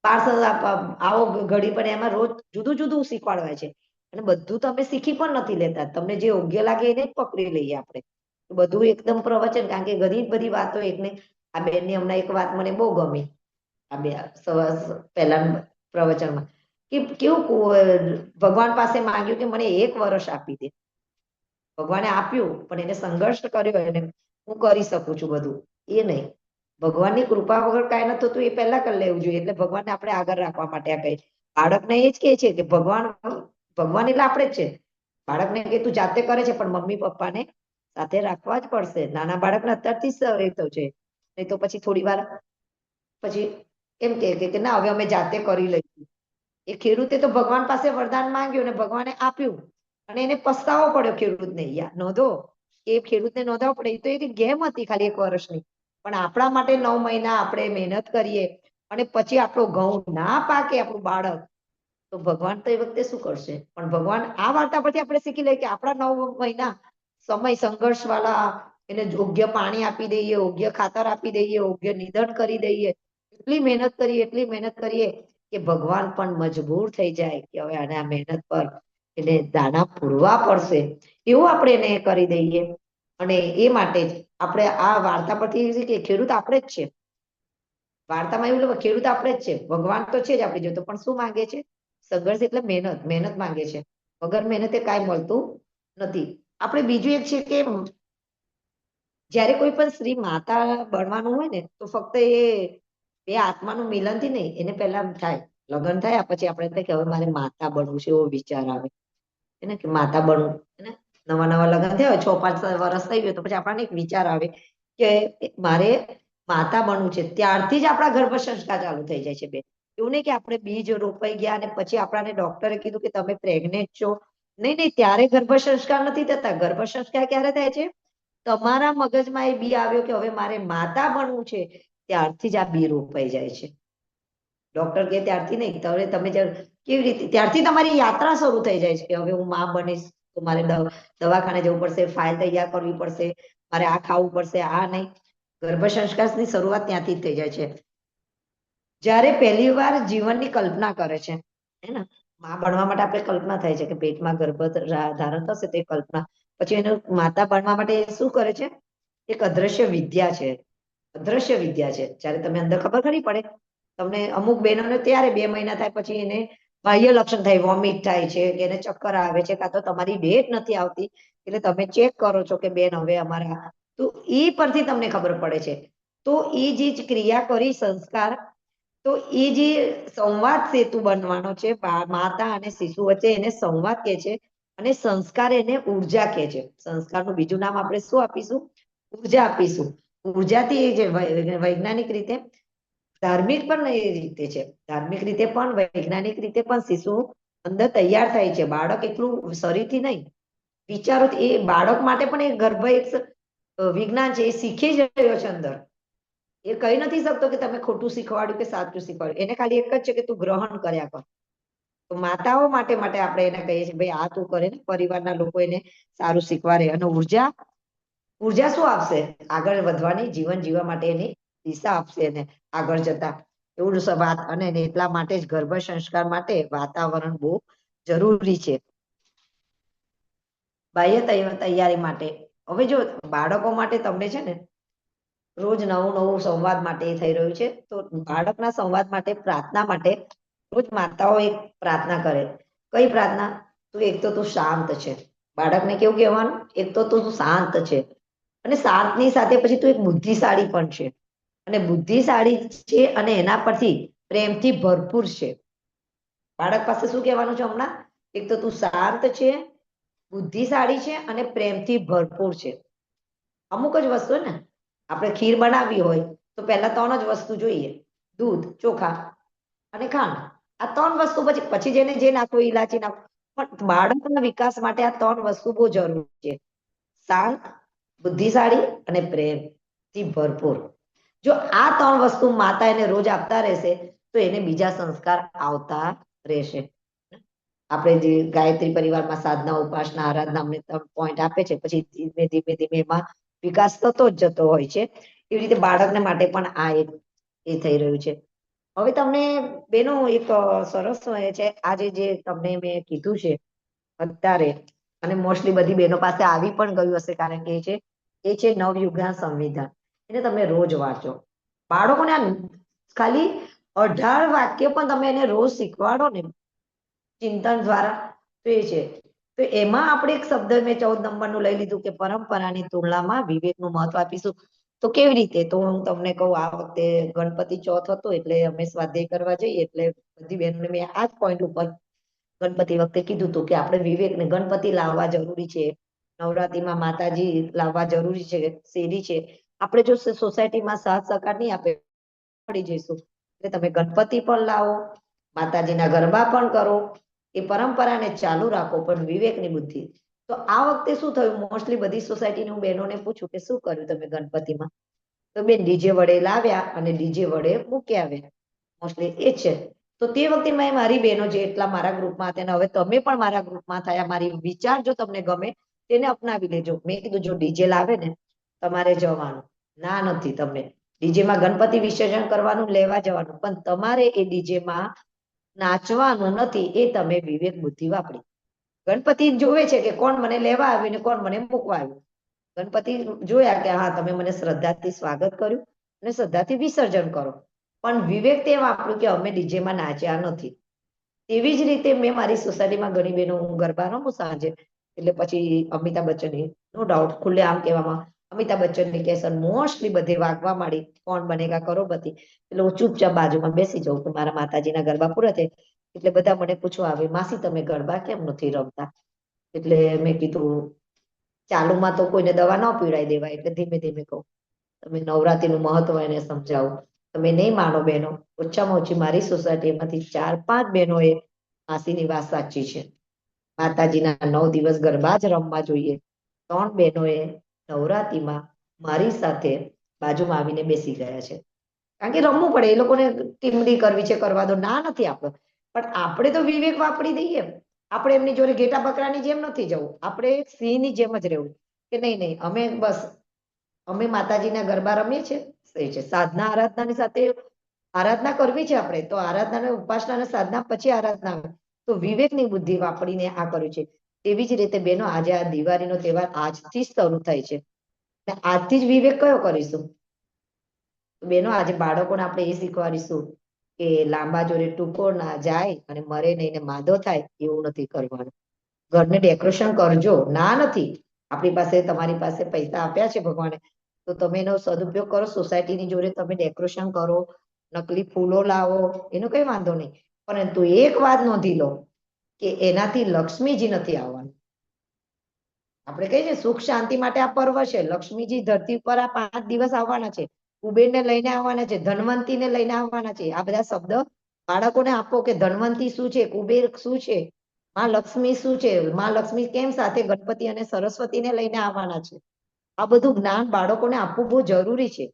પાર્સલ આવો ઘડી પણ એમાં રોજ જુદું જુદું શીખવાડવાય છે. અને બધું તમે શીખી પણ નથી લેતા, તમને જે યોગ્ય લાગે એને જ પકડી લઈએ આપણે. બધું એકદમ પ્રવચન, કારણ કે ઘણી બધી વાતો એકને આ બેનની હમણાં એક વાત મને બહુ ગમી આ બે પહેલા પ્રવચનમાં, કે કેવું ભગવાન પાસે માંગ્યું કે મને 1 વર્ષ આપી દે. ભગવાને આપ્યું પણ એને સંઘર્ષ કર્યો, એને હું કરી શકું છું બધું, એ નહીં. ભગવાનની કૃપા વગર કાંઈ નતું થતું, એ પહેલા કરી લેવું જોઈએ. એટલે ભગવાનને આપણે આગળ રાખવા માટે આ કહે. બાળકને એ જ કહે છે કે ભગવાન એટલે આપણે જ છે. બાળકને કે તું જાતે કરે છે પણ મમ્મી પપ્પાને સાથે રાખવા જ પડશે. નાના બાળકને અત્યારથી જ તો છે, નહીં તો પછી થોડી વાર પછી એમ કે ના હવે અમે જાતે કરી લઈશું. એ ખેડૂતે તો ભગવાન પાસે વરદાન માંગ્યું અને ભગવાને આપ્યું, અને એને પસ્તાવો પડ્યો ખેડૂતને. નોંધો એ ખેડૂતને નોંધાવો પડે, એ તો એક ગેમ હતી ખાલી 1 વર્ષની. પણ આપણા માટે 9 મહિના આપણે મહેનત કરીએ અને પછી આપણો ઘઉં ના પાકે આપણું બાળક, તો ભગવાન તો એ વખતે શું કરશે? પણ ભગવાન આ વાર્તા પરથી આપણે શીખી લઈએ કે આપણા 9 મહિના સમય સંઘર્ષ વાળા, એને યોગ્ય પાણી આપી દઈએ, યોગ્ય ખાતર આપી દઈએ, યોગ્ય નિંદણ કરી દઈએ, એટલી મહેનત કરીએ કે ભગવાન પણ મજબૂર થઈ જાય કે હવે આને આ મહેનત પર એને દાણા પૂરવા પડશે, એવું આપણે એને કરી દઈએ. અને એ માટે જ આપણે આ વાર્તા પરથી કે ખેડૂત આપણે જ છે. વાર્તામાં એવું ખેડૂત આપણે જ છે. ભગવાન તો છે જ આપણી જોડે, પણ શું માંગે છે? સંઘર્ષ એટલે મહેનત માંગે છે. વગર મહેનતે કાંઈ મળતું નથી. આપણે બીજું એક છે કે જ્યારે કોઈ પણ સ્ત્રી માતા બનવાનું હોય ને, તો ફક્ત એ બે આત્માનું મિલનથી નહીં, એને પહેલા થાય લગ્ન થયા પછી આપણે થાય કે હવે મારે માતા બનવું છે, એવો વિચાર આવે. એને કે માતા બનવું, નવા નવા લગ્ન થયા હોય, 6-5 વર્ષ થઈ ગયો તો પછી આપણને એક વિચાર આવે કે મારે માતા બનવું છે, ત્યારથી જ આપણા ગર્ભ સંસ્કાર ચાલુ થઈ જાય છે બેન. એવું નહીં કે આપણે બીજ રોપાઈ ગયા અને પછી આપણાને ડોક્ટરે કીધું કે તમે પ્રેગ્નેન્ટ છો. નહીં નહીં, ત્યારે ગર્ભ સંસ્કાર નથી થતા. ગર્ભ સંસ્કાર ક્યારે થાય છે? તમારા મગજમાં એ બી આવ્યો કે હવે મારે માતા બનવું છે, ત્યારથી જ આ બી રોપાઈ જાય છે. ડોક્ટર કે ત્યારથી નહીં, તમે કેવી રીતે, ત્યારથી તમારી યાત્રા શરૂ થઈ જાય છે કે હવે હું માં બનીશ તો મારે દવાખાને જવું પડશે, ફાઇલ તૈયાર કરવી પડશે, મારે આ ખાવું પડશે, આ નહીં. ગર્ભ સંસ્કારની શરૂઆત ત્યાંથી જ થઈ જાય છે. જ્યારે પહેલી વાર જીવનની કલ્પના કરે છે, હે ને, માં બનવા માટે આપણે કલ્પના થાય છે કે પેટમાં ગર્ભ ધારણ થશે તે કલ્પના. પછી એનું માતા બનવા માટે શું કરે છે? એક અદ્રશ્ય વિદ્યા છે. અદ્રશ્ય વિદ્યા છે. જ્યારે તમે અંદર ખબર ખરી પડે તમને, અમુક બહેનોને ત્યારે 2 મહિના થાય પછી એને બાહ્ય લક્ષણ થાય, વોમિટ થાય છે, કે એને ચક્કર આવે છે, કાં તો તમારી ડેટ નથી આવતી, એટલે તમે ચેક કરો છો કે બેન હવે અમારા, તો એ પરથી તમને ખબર પડે છે. તો એ જે ક્રિયા કરી સંસ્કાર, તો એ જે સંવાદ સેતુ બનવાનો છે માતા અને શિશુ વચ્ચે, એને સંવાદ કહે છે. અને સંસ્કાર એને ઉર્જા કહે છે. સંસ્કારનું બીજું નામ આપણે શું આપીશું? ઉર્જા આપીશું. ઉર્જાથી એ જે વૈજ્ઞાનિક રીતે, ધાર્મિક પણ એ રીતે છે, ધાર્મિક રીતે પણ વૈજ્ઞાનિક રીતે પણ શિશુ અંદર તૈયાર થાય છે. બાળક એટલું શરીરથી નહીં, વિચારો, એ બાળક માટે પણ એ ગર્ભ એક વિજ્ઞાન છે, એ શીખી જ રહ્યો છે અંદર. એ કહી નથી શકતો કે તમે ખોટું શીખવાડ્યું કે સાચું શીખવાડ્યું. એને ખાલી એક જ છે કે તું ગ્રહણ કર્યા કર. તો માતાઓ માટે આપણે એને કહીએ છીએ ભાઈ આ તું કરે ને, પરિવારના લોકો એને સારું શીખવાડે. અને ઉર્જા શું આપશે? આગળ વધવાની, જીવન જીવવા માટે એની દિશા આપશે એને આગળ જતા. એવું વાત. અને એટલા માટે જ ગર્ભ સંસ્કાર માટે વાતાવરણ બહુ જરૂરી છે. બાહ્ય તૈયારી માટે હવે જો બાળકો માટે તમને છે ને રોજ નવું સંવાદ માટે થઈ રહ્યું છે. તો બાળકના સંવાદ માટે, પ્રાર્થના માટે રોજ માતાઓ એક પ્રાર્થના કરે. કઈ પ્રાર્થના? એક તો તું શાંત છે. બાળકને કેવું કહેવાનું? એક તો તું શાંત છે, અને શાંતની સાથે પછી તું એક બુદ્ધિશાળી પણ છે. અને બુદ્ધિશાળી છે અને એના પરથી પ્રેમથી ભરપૂર છે. બાળક પાસે શું કહેવાનું છે હમણાં? એક તો તું શાંત છે, બુદ્ધિશાળી છે અને પ્રેમથી ભરપૂર છે. અમુક જ વસ્તુ ને, આપણે ખીર બનાવવી હોય તો પહેલા 3 જ વસ્તુ જોઈએ: દૂધ, ચોખા અને ખાંડ. આ 3 વસ્તુ, પછી જેને જે નાખવું, ઇલાચી નાખવું. પણ બાળકના વિકાસ માટે આ 3 વસ્તુ બહુ જરૂરી છે: શાંત, બુદ્ધિશાળી અને પ્રેમથી ભરપૂર. જો આ 3 વસ્તુ માતા એને રોજ આપતા રહેશે તો એને બીજા સંસ્કાર આવતા રહેશે. આપણે જે ગાયત્રી પરિવારમાં સાધના, ઉપાસના, આરાધના અમને 3 પોઈન્ટ આપે છે, પછી ધીમે ધીમે એમાં વિકાસ થતો જ જતો હોય છે. એવી રીતે બાળકને માટે પણ આ એક એ થઈ રહ્યું છે. હવે તમને બેનો એક સરસ છે, આજે જે તમને મેં કીધું છે અત્યારે, અને મોસ્ટલી બધી બહેનો પાસે આવી પણ ગયું હશે, કારણ કે એ છે નવયુગના સંવિધાન. એને તમે રોજ વાંચો. બાળકોને ખાલી 18 વાક્ય પણ તમે એને રોજ શીખવાડો ને ચિંતન દ્વારા, તો એ છે. તો એમાં આપણે એક શબ્દ મેં 14 નંબરનું લઈ લીધું કે પરંપરાની તુલનામાં વિવેકનું મહત્વ આપીશું. તો કેવી રીતે? તો હું તમને કહું, આ વખતે ગણપતિ ચોથ હતો એટલે અમે સ્વાધ્યાય કરવા જઈએ, એટલે બધી બહેનોને મેં આ જ પોઈન્ટ ઉપર ગણપતિ વખતે કીધું હતું કે આપણે વિવેકને, ગણપતિ લાવવા જરૂરી છે, નવરાત્રીમાં માતાજી લાવવા જરૂરી છે, શેરી છે. આપણે જો સોસાયટીમાં સાથ સહકાર નહીં આપે, પડી જઈશું. એટલે તમે ગણપતિ પણ લાવો, માતાજીના ગરબા પણ કરો, એ પરંપરાને ચાલુ રાખો, પણ વિવેકની બુદ્ધિ. તો આ વખતે શું થયું, મોસ્ટલી બધી સોસાયટીની હું બહેનોને પૂછું કે શું કર્યું તમે ગણપતિમાં? તો બેન ડીજે વડે લાવ્યા અને ડીજે વડે મૂકી આવ્યા, મોસ્ટલી એ છે. તો તે વખતે મેં મારી બહેનો જે એટલા મારા ગ્રુપમાં હતા, હવે તમે પણ મારા ગ્રુપમાં થયા, મારી વિચાર જો તમને ગમે તેને અપનાવી લેજો. મેં કીધું જો ડીજે લાવે ને તમારે જવાનું, ના નથી તમને. ડીજેમાં ગણપતિ વિસર્જન કરવાનું, લેવા જવાનું, પણ તમારે એ ડીજેમાં નાચવાનું નથી. એ તમે વિવેક બુદ્ધિ વાપરી. ગણપતિ જોવે છે કે કોણ મને લેવા આવ્યું ને કોણ મને મૂકવા આવ્યું. ગણપતિ જોયા કે હા, તમે મને શ્રદ્ધાથી સ્વાગત કર્યું અને શ્રદ્ધાથી વિસર્જન કરો, પણ વિવેક તે વાપર્યું કે અમે ડીજેમાં નાચ્યા નથી. તેવી જ રીતે મેં મારી સોસાયટીમાં ઘણી બહેનો, હું ગરબા રમું સાંજે, એટલે પછી અમિતાભ બચ્ચનની, નો ડાઉટ, ખુલ્લે આમ કહેવામાં, અમિતાભ બચ્ચનની કેસર મોસ્ટલી બધે વાગવા માંડી, કોણ બનેગા કરોડપતિ. એટલે હું ચૂપચાપ બાજુમાં બેસી જાઉં કે મારા માતાજીના ગરબા પૂરા થાય. એટલે બધા મને પૂછવા આવે, માસી તમે ગરબા કેમ નથી રમતા? એટલે મેં કીધું ચાલુમાં તો કોઈને દવા ન પીવડાવી દેવાય, એટલે ધીમે ધીમે કહું તમે નવરાત્રીનું મહત્વ એને સમજાવો. તમે નહીં માનો બહેનો, ઓછામાં ઓછી મારી સોસાયટીમાંથી 4-5 બહેનોએ માસીની વાત સાચી છે. માતાજીના 9 દિવસ ગરબા જ રમવા જોઈએ. 3 બહેનોએ નવરાત્રીમાં મારી સાથે બાજુમાં આવીને બેસી ગયા છે. કારણ કે રમવું પડે, એ લોકોને ટીમડી કરવી છે, કરવા દો, ના નથી આપણો. પણ આપણે તો વિવેક વાપરી દઈએ. આપણે એમની જોડે ઘેટા બકરાની જેમ નથી જવું, આપણે સિંહની જેમ જ રહેવું કે નહીં નહીં અમે બસ અમે માતાજીના ગરબા રમીએ છીએ. એ છે સાધના આરાધનાની સાથે આરાધના કરવી છે આપણે તો આરાધના ઉપાસના અને સાધના પછી આરાધના આવે. તો વિવેકની બુદ્ધિ વાપરીને આ કર્યું છે. તેવી જ રીતે બેનો આજે આ દિવાળીનો તહેવાર આજથી જ શરૂ થાય છે. આજથી જ વિવેક કયો કરીશું? બેનો આજે બાળકોને આપણે એ શીખવાડીશું કે લાંબા જોડે ટૂંકો ના જાય અને મરે નહીં ને માદો થાય એવું નથી કરવાનું. ઘરને ડેકોરેશન કરજો, ના નથી. આપણી પાસે તમારી પાસે પૈસા આપ્યા છે ભગવાને, તો તમે એનો સદુપયોગ કરો. સોસાયટીની જોડે તમે ડેકોરેશન કરો, નકલી ફૂલો લાવો, એનો કઈ વાંધો નહીં. પરંતુ એક વાત નોંધી લો કે એનાથી લક્ષ્મીજી નથી આવવાનું. આપણે કહીએ સુખ શાંતિ માટે આ પર્વ છે. લક્ષ્મીજી ધરતી પર આ 5 દિવસ આવવાના છે. કુબેરને લઈને આવવાના છે, ધનવંતીને લઈને આવવાના છે. આ બધા શબ્દ બાળકોને આપો કે ધનવંતી શું છે, કુબેર શું છે, માં લક્ષ્મી શું છે, માં લક્ષ્મી કેમ સાથે ગણપતિ અને સરસ્વતીને લઈને આવવાના છે. આ બધું જ્ઞાન બાળકોને આપવું બહુ જરૂરી છે.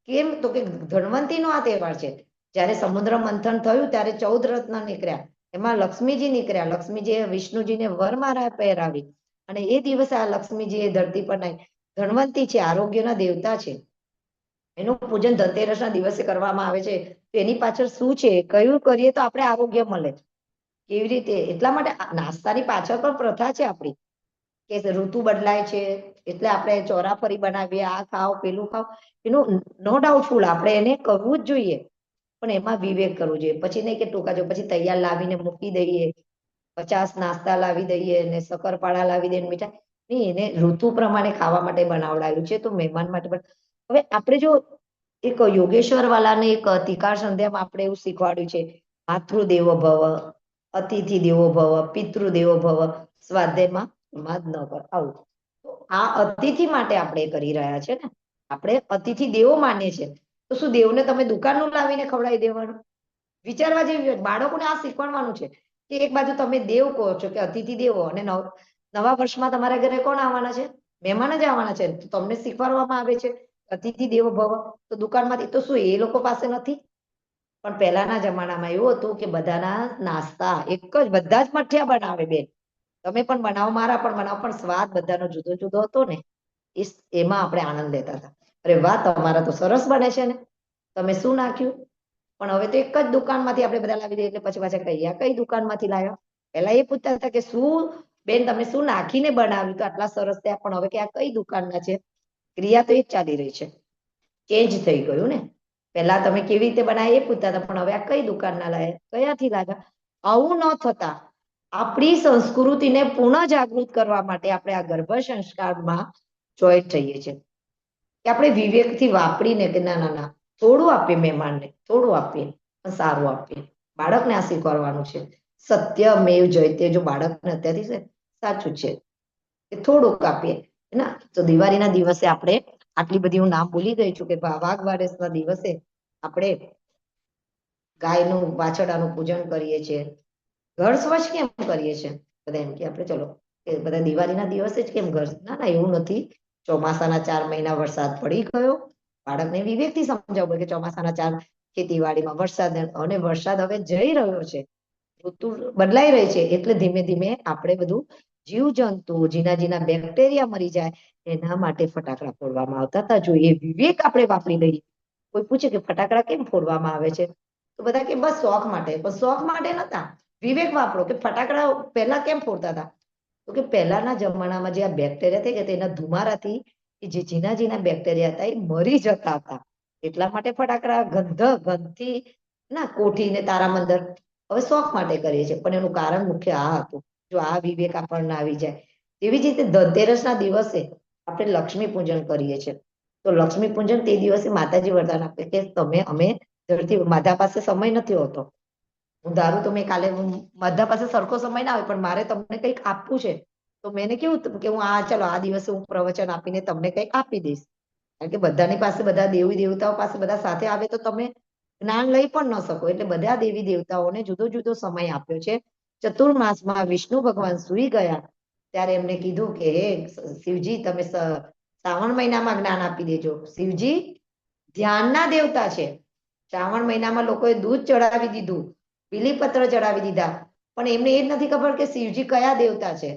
કેમ તો કે ધનવંતીનો આ તહેવાર છે. જ્યારે સમુદ્ર મંથન થયું ત્યારે 14 રત્ન નીકળ્યા, એમાં લક્ષ્મીજી નીકળ્યા. લક્ષ્મીજીએ વિષ્ણુજીને વરમાળા પહેરાવી અને એ દિવસે આ લક્ષ્મીજી ધરતી પર નહીં. ધનવંતી છે, આરોગ્યના દેવતા છે. એનું પૂજન ધનતેરસના દિવસે કરવામાં આવે છે. તો એની પાછળ શું છે, કયું કરીએ તો આપણે આરોગ્ય મળે, કેવી રીતે? એટલા માટે નાસ્તાની પાછળ પણ પ્રથા છે આપણી કે ઋતુ બદલાય છે એટલે આપણે ચોરાફરી બનાવીએ, આ ખાઓ પેલું ખાઓ. એનું નો ડાઉટફુલ આપણે એને કરવું જ જોઈએ, પણ એમાં વિવેક કરવો જોઈએ. પછી નહીં કે ટૂંકા જો પછી તૈયાર લાવીને મૂકી દઈએ, 50 નાસ્તા લાવી દઈએ ને શક્કરપાળા લાવી દઈએ મીઠાઈ નહીં. એને ઋતુ પ્રમાણે ખાવા માટે બનાવડાવ્યું છે, તો મહેમાન માટે પણ. હવે આપણે જો એક યોગેશ્વર વાલાને એક તિકાર સંધ્યામાં આપણે એવું શીખવાડ્યું છે, માતૃદેવો ભવ, અતિથિ દેવો ભવ, પિતૃ દેવો ભવ, સ્વાધ્યાયમાં માદ ન કર. આવું તો આ અતિથિ માટે આપણે કરી રહ્યા છે ને. આપણે અતિથિ દેવો માનીએ છીએ, તો શું દેવને તમે દુકાનનું લાવીને ખવડાવી દેવાનું? વિચારવા જેવી. બાળકોને આ શીખવાડવાનું છે કે એક બાજુ તમે દેવ કહો છો કે અતિથિ દેવો, અને નવા વર્ષમાં તમારા ઘરે કોણ આવવાના છે? મહેમાન જ આવવાના છે. તો તમને શીખવાડવામાં આવે છે અતિથિ દેવો ભવ. તો દુકાનમાંથી તો શું એ લોકો પાસે નથી? પણ પહેલાના જમાનામાં એવું હતું કે બધાના નાસ્તા એક જ, બધા જ મઠિયા બનાવે બેન. તમે પણ બનાવો, મારા પણ બનાવો, પણ સ્વાદ બધાનો જુદો જુદો હતો ને. એમાં આપણે આનંદ લેતા હતા. અરે વાહ, તમારા તો સરસ બને છે ને, તમે શું નાખ્યું? પણ હવે તો એક જ દુકાનમાંથી આપણે બધા લાવી દઈએ એટલે પછી પાછા કહીએ કઈ દુકાનમાંથી લાવ્યા. પહેલા એ પૂછતા હતા કે શું બેન તમે શું નાખીને બનાવ્યું તો આટલા સરસ થયા, પણ હવે કે આ કઈ દુકાનના છે. ક્રિયા તો એ જ ચાલી રહી છે, ચેન્જ થઈ ગયું ને. પહેલા તમે કેવી રીતે બનાવી એ પૂછતા હતા, પણ હવે આ કઈ દુકાનના લાવ્યા, કયાથી લાવ્યા. આવું ન થતા આપણી સંસ્કૃતિને પુનઃ જાગૃત કરવા માટે આપણે આ ગર્ભ સંસ્કારમાં જોઈન્ટ થઈએ છીએ કે આપણે વિવેકથી વાપરીને કે ના ના ના થોડું આપીએ, મહેમાનને થોડું આપીએ પણ સારું આપીએ. બાળકને આ શીખવાડવાનું છે. સત્યમેવ જયતે. જો બાળકને અત્યારથી સાચું છે કે થોડુંક આપીએ ના. તો દિવાળીના દિવસે આપણે આટલી બધી, હું નામ ભૂલી ગઈ છું, કે વાઘ બારસના દિવસે આપણે ગાયનું વાછરડાનું પૂજન કરીએ છીએ. ઘર સ્વચ્છ કેમ કરીએ છીએ? બધા એમ કે આપણે ચલો કે બધા દિવાળીના દિવસે જ કેમ ઘર, ના ના એવું નથી. ચોમાસાના 4 મહિના વરસાદ પડી ગયો, બાળકને વિવેકથી સમજાવવું કે ચોમાસાના 4 ખેતીવાડીમાં વરસાદ, અને વરસાદ હવે જઈ રહ્યો છે, ઋતુ બદલાઈ રહી છે, એટલે ધીમે ધીમે આપણે બધું જીવજંતુ, જીના જીના બેક્ટેરિયા મરી જાય એના માટે ફટાકડા ફોડવામાં આવતા હતા. જો એ વિવેક આપણે વાપરી લઈએ. કોઈ પૂછે કે ફટાકડા કેમ ફોડવામાં આવે છે, તો બધા કે બસ શોખ માટે. પણ શોખ માટે નતા, વિવેક વાપરો કે ફટાકડા પહેલા કેમ ફોડતા હતા. તો કે પહેલાના જમાનામાં જે આ બેક્ટેરિયા થઈ ગયા એના ધુમારાથી જે જીના જીના બેક્ટેરિયા હતા એ મરી જતા હતા. એટલા માટે ફટાકડા ગંધથી ના, કોઠી ને તારામંદર હવે શોખ માટે કરીએ છીએ, પણ એનું કારણ મુખ્ય આ હતું. જો આ વિવેક આપણને આવી જાય. તેવી જ રીતે ધનતેરસના દિવસે આપણે લક્ષ્મી પૂજન કરીએ છીએ. તો લક્ષ્મી પૂજન તે દિવસે માતાજી વરદાન આપે કે તમે અમે ધરતી, માધા પાસે સમય નથી હોતો. હું ધારું તો મેં કાલે, માધા પાસે સરખો સમય ના હોય, પણ મારે તમને કંઈક આપવું છે, તો મેં કેવું કે હું ચલો આ દિવસે હું પ્રવચન આપીને તમને કંઈક આપી દઈશ. કારણ કે બધાની પાસે બધા દેવી દેવતાઓ પાસે બધા સાથે આવે તો તમે જ્ઞાન લઈ પણ ન શકો. એટલે બધા દેવી દેવતાઓને જુદો જુદો સમય આપ્યો છે. ચતુર્માસમાં વિષ્ણુ ભગવાન સૂઈ ગયા ત્યારે એમને કીધું કે હે શિવજી, તમે શ્રાવણ મહિનામાં જ્ઞાન આપી દેજો. શિવજી ધ્યાનના દેવતા છે. શ્રાવણ મહિનામાં લોકોએ દૂધ ચડાવી દીધું, બીલીપત્ર ચડાવી દીધા, પણ એમને એ જ નથી ખબર કે શિવજી કયા દેવતા છે,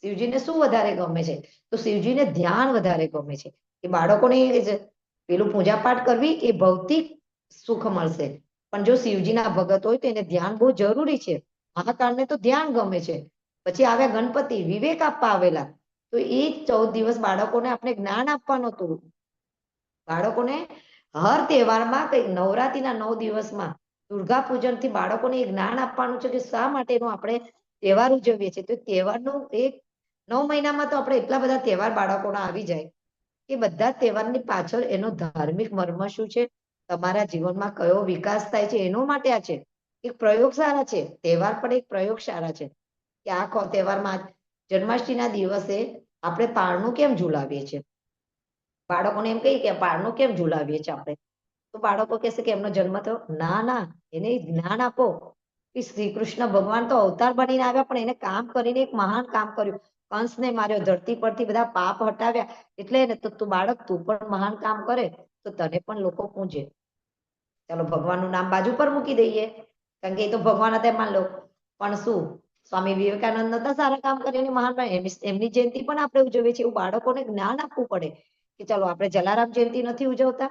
શિવજીને શું વધારે ગમે છે. તો શિવજીને ધ્યાન વધારે ગમે છે. એ બાળકોને પેલું પૂજા પાઠ કરવી એ ભૌતિક સુખ મળશે, પણ જો શિવજીના ભગત હોય તો એને ધ્યાન બહુ જરૂરી છે. મહાકાળને તો ધ્યાન ગમે છે. પછી આવ્યા ગણપતિ, વિવેક આપવા આવેલા. તો એ 14 દિવસ બાળકોને આપણે જ્ઞાન આપવાનું હતું. બાળકોને હર તહેવારમાં કઈ નવરાત્રીના 9 દિવસમાં દુર્ગા પૂજનથી બાળકોને એ જ્ઞાન આપવાનું છે કે શા માટેનો આપણે તહેવાર ઉજવીએ છીએ. તો તહેવારનું એક 9 મહિનામાં તો આપણે એટલા બધા તહેવાર બાળકોના આવી જાય કે બધા તહેવારની પાછળ એનો ધાર્મિક મર્મ શું છે, તમારા જીવનમાં કયો વિકાસ થાય છે, એનો માટે આ છે. એક પ્રયોગશાળા છે. તહેવાર પણ એક પ્રયોગશાળા છે કે આ તહેવારમાં જન્માષ્ટમીના દિવસે આપણે પારણું કેમ ઝુલાવીએ છીએ. બાળકોને એમ કહીએ કે પારણું કેમ ઝુલાવીએ છીએ આપણે, તો બાળકો કહેશે કે એમનો જન્મ થયો. ના ના, એને જ્ઞાન આપો કે શ્રી કૃષ્ણ ભગવાન તો અવતાર બનીને આવ્યા, પણ એને કામ કરીને એક મહાન કામ કર્યું. કંસને માર્યો, ધરતી પરથી બધા પાપ હટાવ્યા. એટલે ને તો તું બાળક, તું પણ મહાન કામ કરે તો તને પણ લોકો પૂજે. ચાલો ભગવાનનું નામ બાજુ પર મૂકી દઈએ, કારણ કે એ તો ભગવાન હતા માન લો, પણ શું સ્વામી વિવેકાનંદ નતા સારા કામ કરીને મહાન બન્યા? એમની જયંતિ પણ આપણે ઉજવીએ છીએ. એવું બાળકોને જ્ઞાન આપવું પડે કે ચાલો આપણે જલારામ જયંતિ નથી ઉજવતા,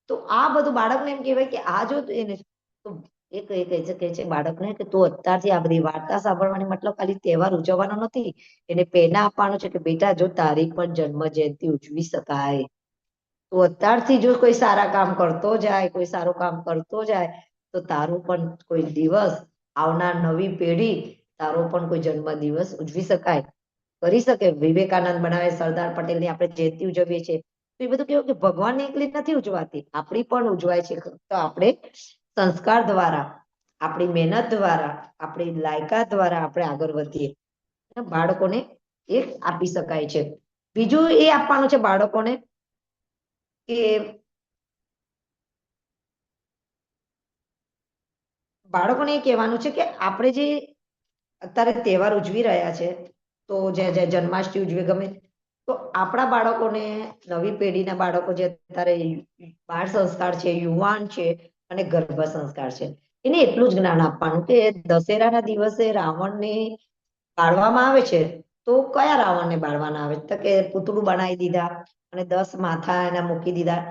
તો આ બધું બાળકને એમ કહેવાય કે આ જો એને તો એ કહે છે બાળકને કે તું અત્યારથી આ બધી વાર્તા સાંભળવાની મતલબ ખાલી તહેવાર ઉજવવાનો નથી, એને પ્રેરણા આપવાનું છે કે બેટા જો તારી પણ જન્મ જયંતિ ઉજવી શકાય. તો અત્યારથી જો કોઈ સારા કામ કરતો જાય, કોઈ સારું કામ કરતો જાય, તો તારું પણ કોઈ દિવસ આવનાર નવી પેઢી તારો પણ કોઈ જન્મ દિવસ ઉજવી શકાય, કરી શકે. વિવેકાનંદ બનાવે, સરદાર પટેલની આપણે જયંતિ ઉજવીએ છીએ. તો એ બધું કેવું કે ભગવાનની એકલી નથી ઉજવાતી, આપણી પણ ઉજવાય છે. તો આપણે સંસ્કાર દ્વારા, આપણી મહેનત દ્વારા, આપણી લાયકાત દ્વારા આપણે આગળ વધીએ. બાળકોને એક આપી શકાય છે. બીજું એ આપવાનું છે બાળકોને કે બાળકોને એ કહેવાનું છે કે આપણે જે અત્યારે તહેવાર ઉજવી રહ્યા છે, તો જે જન્માષ્ટમી ઉજવે ગમે, તો આપણા બાળકોને, નવી પેઢીના બાળકો જે અત્યારે બાળ સંસ્કાર છે, યુવાન છે અને ગર્ભ સંસ્કાર છે, એને એટલું જ જ્ઞાન આપવાનું કે દશેરાના દિવસે રાવણને બાળવામાં આવે છે. તો કયા રાવણને બાળવાના આવે? તો કે પૂતળું બનાવી દીધા અને 10 માથા એના મૂકી દીધા.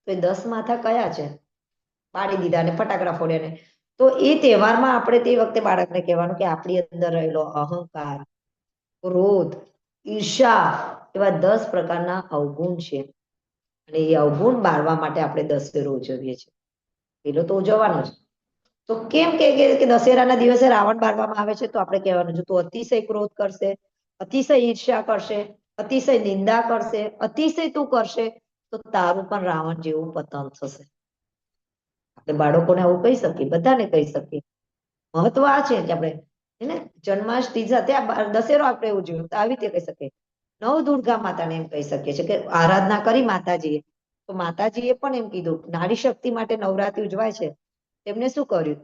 તો એ 10 માથા કયા છે? પાડી દીધા અને ફટાકડા ફોડ્યા. તો એ તહેવારમાં આપણે તે વખતે બાળકને કહેવાનું કે આપણી અંદર રહેલો અહંકાર, ક્રોધ, ઈર્ષા એવા 10 પ્રકારના અવગુણ છે, અને એ અવગુણ બાળવા માટે આપણે દશેરો ઉજવીએ છીએ. પેલો તો ઉજવવાનો જ. તો કેમ કે દશેરાના દિવસે રાવણ બાળવામાં આવે છે, તો આપણે કહેવાનું છે તું અતિશય ક્રોધ કરશે, અતિશય ઈર્ષ્યા કરશે, અતિશય નિંદા કરશે, અતિશય તું કરશે, તો તારું પણ રાવણ જેવું પતન થશે. આપણે બાળકોને આવું કહી શકીએ, બધાને કહી શકીએ. મહત્વ આ છે કે આપણે એને જન્માષ્ટમી સાથે દશેરો આપણે ઉજવ્યો, તો આવી રીતે કહી શકીએ. નવદુર્ગા માતાને એમ કહી શકીએ છીએ કે આરાધના કરી માતાજીએ, તો માતાજીએ પણ એમ કીધું નારી શક્તિ માટે નવરાત્રી ઉજવાય છે. તેમને શું કર્યું?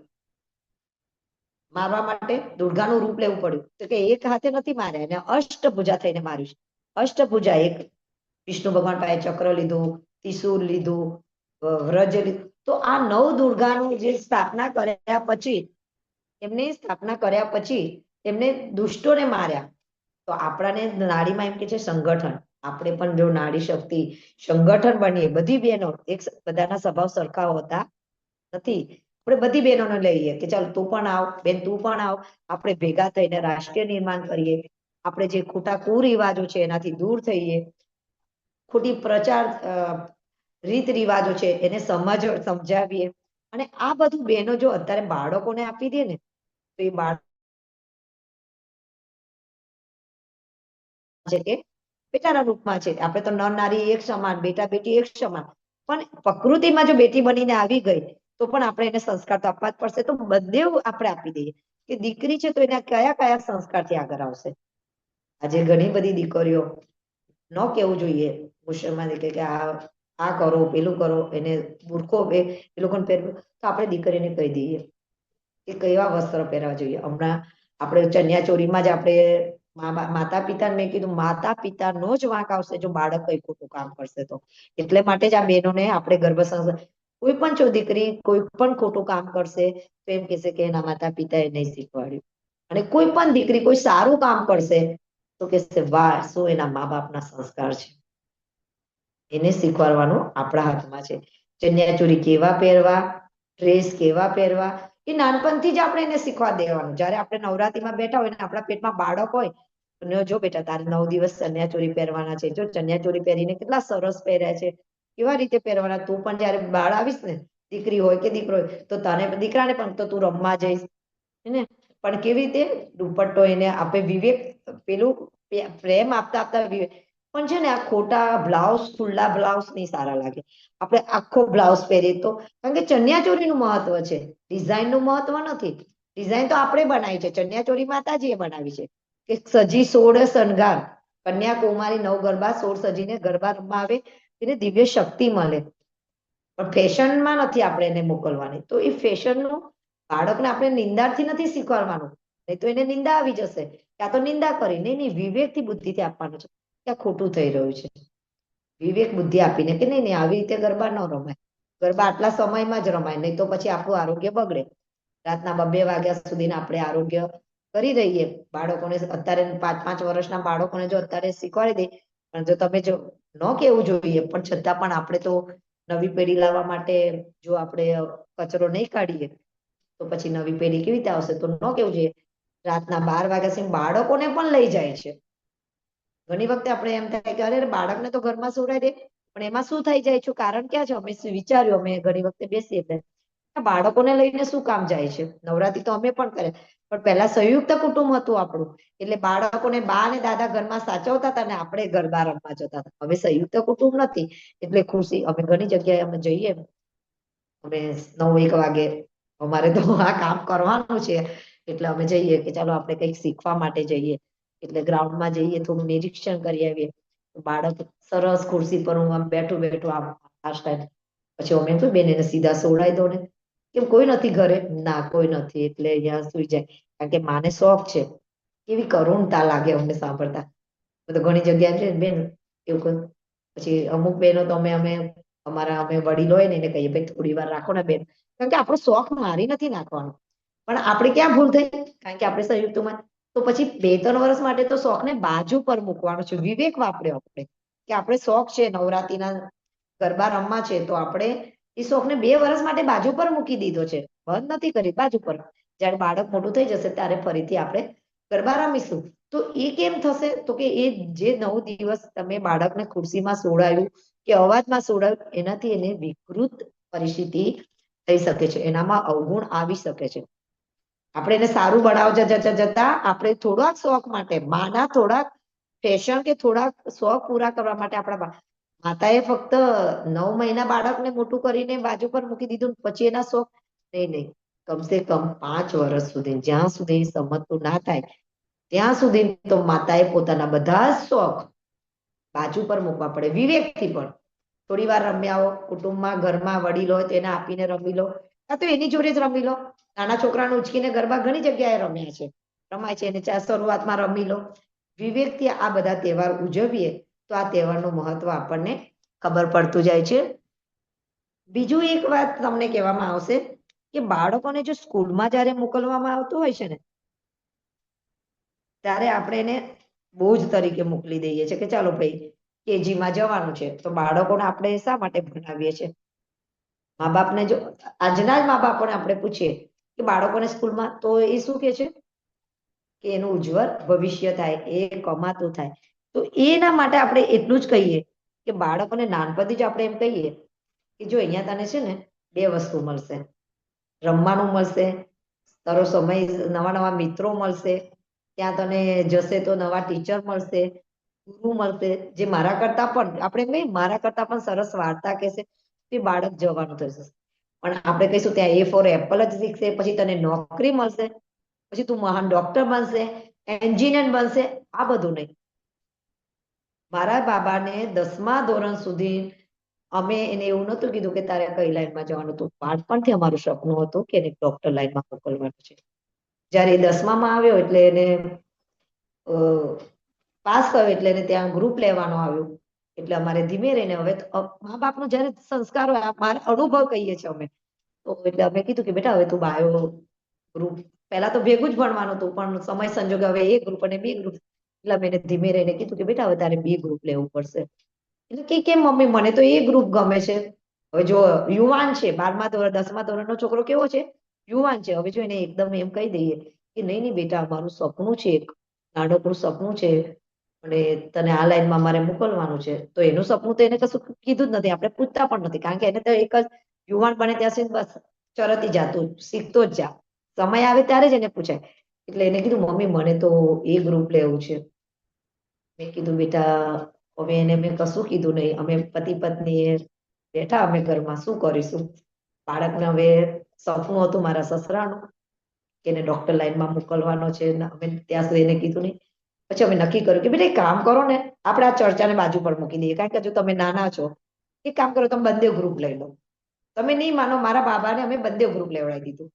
મારવા માટે દુર્ગાનું રૂપ લેવું પડ્યું. તો કે એક હાથે નથી માર્યા, એને અષ્ટભુજા થઈને માર્યું છે. અષ્ટભુજા, એક વિષ્ણુ ભગવાન પાસે ચક્ર લીધું, ત્રિશૂળ લીધું, વ્રજ લીધું. તો આ નવ દુર્ગાનું જે સ્થાપના કર્યા પછી એમને દુષ્ટોને માર્યા. તો આપણાને નારીમાં એમ કે છે સંગઠન. આપણે પણ જો નારી શક્તિ સંગઠન બનીએ, બધી બહેનો, એક બધાના સ્વભાવ સરખા હોતા નથી. આપણે બધી બહેનોને લઈએ કે ચાલ તું પણ આવ બેન, તું પણ આવ, આપણે ભેગા થઈને રાષ્ટ્રીય નિર્માણ કરીએ. આપણે જે ખોટા કુરિવાજો છે એનાથી દૂર થઈએ. ખોટી પ્રચાર રીત રિવાજો છે એને સમજાવીએ. અને આ બધું બહેનો જો અત્યારે બાળકોને આપી દે ને, તો એ બાળક છે કે બેટાના રૂપમાં છે. આપણે તો નર નારી એક સમાન, બેટા બેટી એક સમાન, પણ પ્રકૃતિમાં જો બેટી બનીને આવી ગઈ તો પણ આપણે એને સંસ્કાર તો આપવા જ પડશે. તો બધે આપણે આપી દઈએ કે દીકરી છે તો એના કયા કયા સંસ્કારથી આગળ આવશે. આજે ઘણી બધી દીકરીઓ, ન કહેવું જોઈએ, મુસલમાન કે આ કરો પેલું કરો, એને બુરખો એ લોકોને પહેરવું, તો આપણે દીકરીને કહી દઈએ કે કેવા વસ્ત્ર પહેરવા જોઈએ. હમણાં આપણે ચણિયા ચોરીમાં જ આપણે માતા પિતાને મેં કીધું માતા પિતાનો જ વાંક આવશે જો બાળક કઈ ખોટું કામ કરશે તો. એટલે માટે જ આ બહેનોને આપણે કોઈ પણ જો દીકરી કોઈ પણ ખોટું કામ કરશે તો એમ કહેશે કે એના માતા પિતાએ નહીં શીખવાડ્યું. અને કોઈ પણ દીકરી કોઈ સારું કામ કરશે તો કહેશે વાહ શું એના મા બાપના સંસ્કાર છે. એને શીખવાડવાનું આપણા હાથમાં છે. ચણિયા ચોરી કેવા પહેરવા, ડ્રેસ કેવા પહેરવા, એ નાનપણથી જ આપણે એને શીખવા દેવાનું. જયારે આપણે નવરાત્રીમાં બેઠા હોય ને આપણા પેટમાં બાળક હોય તો જો બેટા તારે 9 દિવસ ચણિયા ચોરી પહેરવાના છે. જો ચણિયા ચોરી પહેરીને કેટલા સરસ પહેર્યા છે, કેવા રીતે પહેરવાના. તું પણ જયારે બાળ આવીશ ને, દીકરી હોય કે દીકરો હોય, તો તને દીકરાને પણ તો તું રમવા જઈશ ને, પણ કેવી રીતે દુપટ્ટો એને આપણે વિવેક પેલું પ્રેમ આપતા આપતા વિવેક. પણ છે ને આ ખોટા બ્લાઉઝ, ખુલ્લા બ્લાઉઝ નહીં સારા લાગે. આપણે આખો બ્લાઉઝ પહેરીએ તો, કારણ કે ચણિયા ચોરીનું મહત્વ છે, ડિઝાઇનનું મહત્વ નથી. ડિઝાઇન તો આપણે બનાવી છે, ચણિયા ચોરી માતાજીએ બનાવી છે કે સજી સોળ શણગાર, કન્યાકુમારી નવ ગરબા 16 સજીને ગરબા રમવા આવે, એને દિવ્ય શક્તિ મળે. પણ ફેશનમાં નથી આપણે એને મોકલવાની. તો એ ફેશનનું બાળકને આપણે નિંદાથી નથી શીખવાડવાનું, નહીં તો એને નિંદા આવી જશે. ત્યાં તો નિંદા કરી નહીં, વિવેકથી બુદ્ધિથી આપવાનું છે ત્યાં ખોટું થઈ રહ્યું છે. વિવેક બુદ્ધિ આપીને કે નહીં આવી રીતે ગરબા ન રમાય, ગરબા આટલા સમયમાં જ રમાય, નહીં તો પછી આપણું આરોગ્ય બગડે. રાતના 2-2 વાગ્યા સુધીના આપણે આરોગ્ય કરી દઈએ બાળકોને. અત્યારે 5-5 વર્ષના બાળકોને જો અત્યારે શીખવાડી દે, પણ જો તમે જો ન કેવું જોઈએ, પણ છતાં પણ આપણે તો નવી પેઢી લાવવા માટે જો આપણે કચરો નહીં કાઢીએ તો પછી નવી પેઢી કેવી રીતે આવશે. તો ન કેવું જોઈએ. રાતના 12 વાગ્યા સુધી બાળકોને પણ લઈ જાય છે. ઘણી વખતે આપણે એમ થાય કે અરે બાળકને તો ઘરમાં સુવડાવી દે, પણ એમાં શું થઈ જાય છે, કારણ ક્યાં છે. અમે વિચાર્યું, અમે ઘણી વખતે બેસીએ બાળકોને લઈને શું કામ જાય છે. નવરાત્રી તો અમે પણ કરે, પણ પહેલા સંયુક્ત કુટુંબ હતું આપણું, એટલે બાળકોને બા ને દાદા ઘરમાં સાચવતા હતા ને આપણે ગરબા રમવા જતા હતા. હવે સંયુક્ત કુટુંબ નથી એટલે ખુશી. અમે ઘણી જગ્યાએ અમે જઈએ, અમે 9-1 વાગે અમારે તો આ કામ કરવાનું છે એટલે અમે જઈએ કે ચાલો આપણે કંઈક શીખવા માટે જઈએ. એટલે ગ્રાઉન્ડમાં જઈએ, થોડું નિરીક્ષણ કરી આવીએ. બાળક સરસ ખુરશી પર હું આમ બેઠું આમ આ સ્ટાઈલ. પછી અમે તો બેન એને સીધા સોવડાવી દો ને, કેમ કોઈ નથી ઘરે? ના કોઈ નથી. એટલે અહીંયા સુઈ જાય, કારણ કે માને શોખ છે. કેવી કરુણતા લાગે અમને સાંભળતા. તો ઘણી જગ્યાએ છે બેન એવું. પછી અમુક બહેનો તો અમે વડીલો હોય ને એને કહીએ ભાઈ થોડી વાર રાખો ને બેન, કારણ કે આપણો શોખ મારી નથી નાખવાનો. પણ આપણે ક્યાં ભૂલ થઈ, કારણ કે આપણે સંયુક્તમાં તો પછી 2-3 વર્ષ માટે તો શોખને બાજુ પર મૂકવાનો છે. વિવેક વાપર્યો આપણે કે આપણે શોખ છે નવરાત્રીના ગરબા રમવા છે, તો આપણે એ શોખને 2 વર્ષ માટે બાજુ પર મૂકી દીધો છે, બંધ નથી કરી, બાજુ પર. જ્યારે બાળક મોટું થઈ જશે ત્યારે ફરીથી આપણે ગરબા રમીશું. તો એ કેમ થશે? તો કે એ જે 9 દિવસ તમે બાળકને ખુરશીમાં સોવડાવ્યું કે અવાજમાં સોવડાવ્યું, એનાથી એને વિકૃત પરિસ્થિતિ થઈ શકે છે, એનામાં અવગુણ આવી શકે છે. આપણે એને સારું બનાવવા જતા આપણે થોડાક શોખ માટે, માના થોડાક ફેશન કે થોડાક શોખ પૂરા કરવા માટે આપણા માતાએ ફક્ત 9 મહિના બાળકને મોટું કરીને બાજુ પર મૂકી દીધું, પછી એના શોખ નહીં. કમસે કમ 5 વર્ષ સુધી, જ્યાં સુધી સમજતું ના થાય ત્યાં સુધી તો માતાએ પોતાના બધા જ શોખ બાજુ પર મૂકવા પડે. વિવેકથી પણ થોડી વાર રમ્યા આવો કુટુંબમાં, ઘરમાં વડીલ હોય તો એને આપીને રમી લો, કાં તો એની જોડે જ રમી લો. નાના છોકરાને ઉચકીને ગરબા ઘણી જગ્યાએ રમાય છે, એને શરૂઆતમાં રમી લો. વિવેકથી આ બધા તહેવાર ઉજવીએ તો આ તહેવારનું મહત્વ આપણને ખબર પડતું જાય છે. બીજું એક વાત તમને કહેવામાં આવશે કે બાળકોને જો સ્કૂલમાં જ્યારે મોકલવામાં આવતું હોય છે ને, ત્યારે આપણે એને બોજ તરીકે મોકલી દઈએ છીએ કે ચાલો ભાઈ કેજીમાં જવાનું છે. તો બાળકોને આપણે શા માટે ભણાવીએ છીએ? મા બાપને જો આજના જ મા બાપોને આપણે પૂછીએ કે બાળકોને સ્કૂલમાં, તો એ શું કે છે કે એનું ઉજ્જવળ ભવિષ્ય થાય, એ કમાતું થાય. તો એના માટે આપણે એટલું જ કહીએ કે બાળકોને નાનપણથી જ આપણે એમ કહીએ કે જો અહીંયા તને છે ને 2 વસ્તુ મળશે, રમવાનું મળશે, તારો સમય, નવા મિત્રો મળશે, ત્યાં તને જશે તો નવા ટીચર મળશે, ગુરુ મળશે, જે મારા કરતા પણ સરસ વાર્તા કહેશે, તે બાળક જવાનું થશે. પણ આપણે કહીશું ત્યાં A ફોર એપલ જ શીખશે, પછી તને નોકરી મળશે, પછી તું મહાન ડોક્ટર બનશે, એન્જિનિયર બનશે, આ બધું નહીં. મારા બાબાને 10મા ધોરણ સુધી અમે એને એવું નહોતું કીધું કે તારે કઈ લાઈનમાં જવાનું હતું. બાળપણથી અમારું સપનું હતું કે એને ડોક્ટર લાઈનમાં મોકલવાનું છે. જ્યારે 10મામાં આવ્યો એટલે એને પાસ થયો એટલે એને ત્યાં ગ્રુપ લેવાનું આવ્યું. એટલે અમારે ધીમે રહીને હવે મા બાપનો જ્યારે સંસ્કાર હોય, મારા અનુભવ કહીએ છીએ અમે, તો એટલે અમે કીધું કે બેટા હવે તું બાયો ગ્રુપ, પહેલા તો ભેગું જ ભણવાનું હતું પણ સમય સંજોગે હવે એ ગ્રુપ અને બી ગ્રુપ, એટલે અમે એને ધીમે રહીને કીધું કે બેટા હવે તારે બી ગ્રુપ લેવું પડશે. એટલે કે કેમ મમ્મી, મને તો એ ગ્રુપ ગમે છે. હવે જો યુવાન છે, 12મા ધોરણ 10મા ધોરણનો છોકરો કેવો છે, યુવાન છે. હવે જો એને એકદમ એમ કહી દઈએ કે નહીં નહીં બેટા, અમારું સપનું છે, એક નાનકડું સપનું છે અને તને આ લાઈનમાં મારે મોકલવાનું છે, તો એનું સપનું તો એને કશું કીધું જ નથી, આપણે પૂછતા પણ નથી, કારણ કે એને તો એક જ યુવાન બને ત્યાં સુધી બસ ચરતી જાતું, શીખતો જ જા, સમય આવે ત્યારે જ એને પૂછાય. એટલે એને કીધું મમ્મી મને તો એ ગ્રુપ લેવું છે. મેં કીધું બેટા હવે એને મેં કશું કીધું નહીં, અમે પતિ પત્ની બેઠા અમે ઘરમાં, શું કરીશું. બાળકને હવે સપનું હતું મારા સસરાનું કે એને ડોક્ટર લાઈનમાં મોકલવાનો છે. અમે ત્યાં સુધી એને કીધું નહીં. પછી અમે નક્કી કર્યું કે બેટા એક કામ કરો ને, આપણે આ ચર્ચાને બાજુ પર મૂકી દઈએ, કારણ કે જો તમે નાના છો, એક કામ કરો, તમે બંને ગ્રુપ લઈ લો. તમે નહીં માનો, મારા બાબાને અમે બંને ગ્રુપ લેવડાવી દીધું.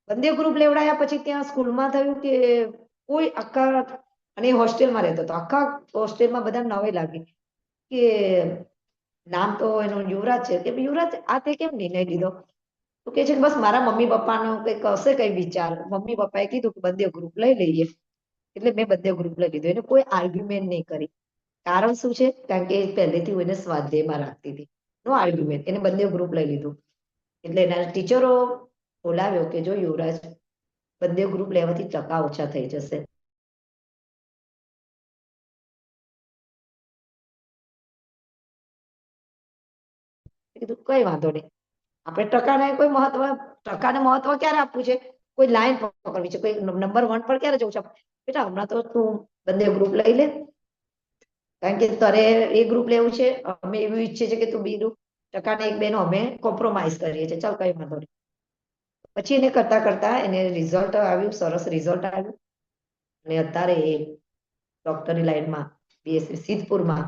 બંને ગ્રુપ લેવડાયા પછી ત્યાં સ્કૂલમાં થયું કે કોઈ આખા, અને હોસ્ટેલમાં રહેતો હતો, આખા હોસ્ટેલમાં બધા નવે લાગી કે નામ તો એનું યુવરાજ છે, કે યુવરાજ આ તે કેમ નિર્ણય લીધો? તો કે છે કે બસ મારા મમ્મી પપ્પાનો કંઈક હશે કઈ વિચાર, મમ્મી પપ્પાએ કીધું કે બંને ગ્રુપ લઈ લઈએ. એટલે મેં બંને ગ્રુપ લઈ લીધું. એને કોઈ આર્ગ્યુમેન્ટ નહીં કરી. કારણ શું છે? કારણ કે પહેલેથી હું એને સ્વાધ્યાયમાં રાખતી હતી. નો આર્ગ્યુમેન્ટ, એને બંને ગ્રુપ લઈ લીધું. એટલે એના ટીચરો બોલાવ્યો કે જો યુવરાજ, બંને ગ્રુપ લેવાથી ટકા ઓછા થઈ જશે. કીધું કઈ વાંધો નહીં, આપણે ટકાને કોઈ મહત્વ, ટકાને મહત્વ ક્યારે આપવું છે? કોઈ લાઈન પકડવી છે, કોઈ નંબર 1 પર ક્યારે જવું છે? બેટા હમણાં તો તું બંને ગ્રુપ લઈ લે, કારણ કે તારે એ ગ્રુપ લેવું છે, અમે એવું ઈચ્છીએ છીએ કે તું બી ગ્રુપ, ટકાને 1 2 નો અમે કોમ્પ્રોમાઇઝ કરીએ છીએ, ચાલ કઈ વાંધો નહીં. પછી એને કરતા કરતા એને રિઝલ્ટ આવ્યું, સરસ રિઝલ્ટ આવ્યું અને અત્યારે એ ડોક્ટરની લાઈનમાં બીએસસી સિદ્ધપુરમાં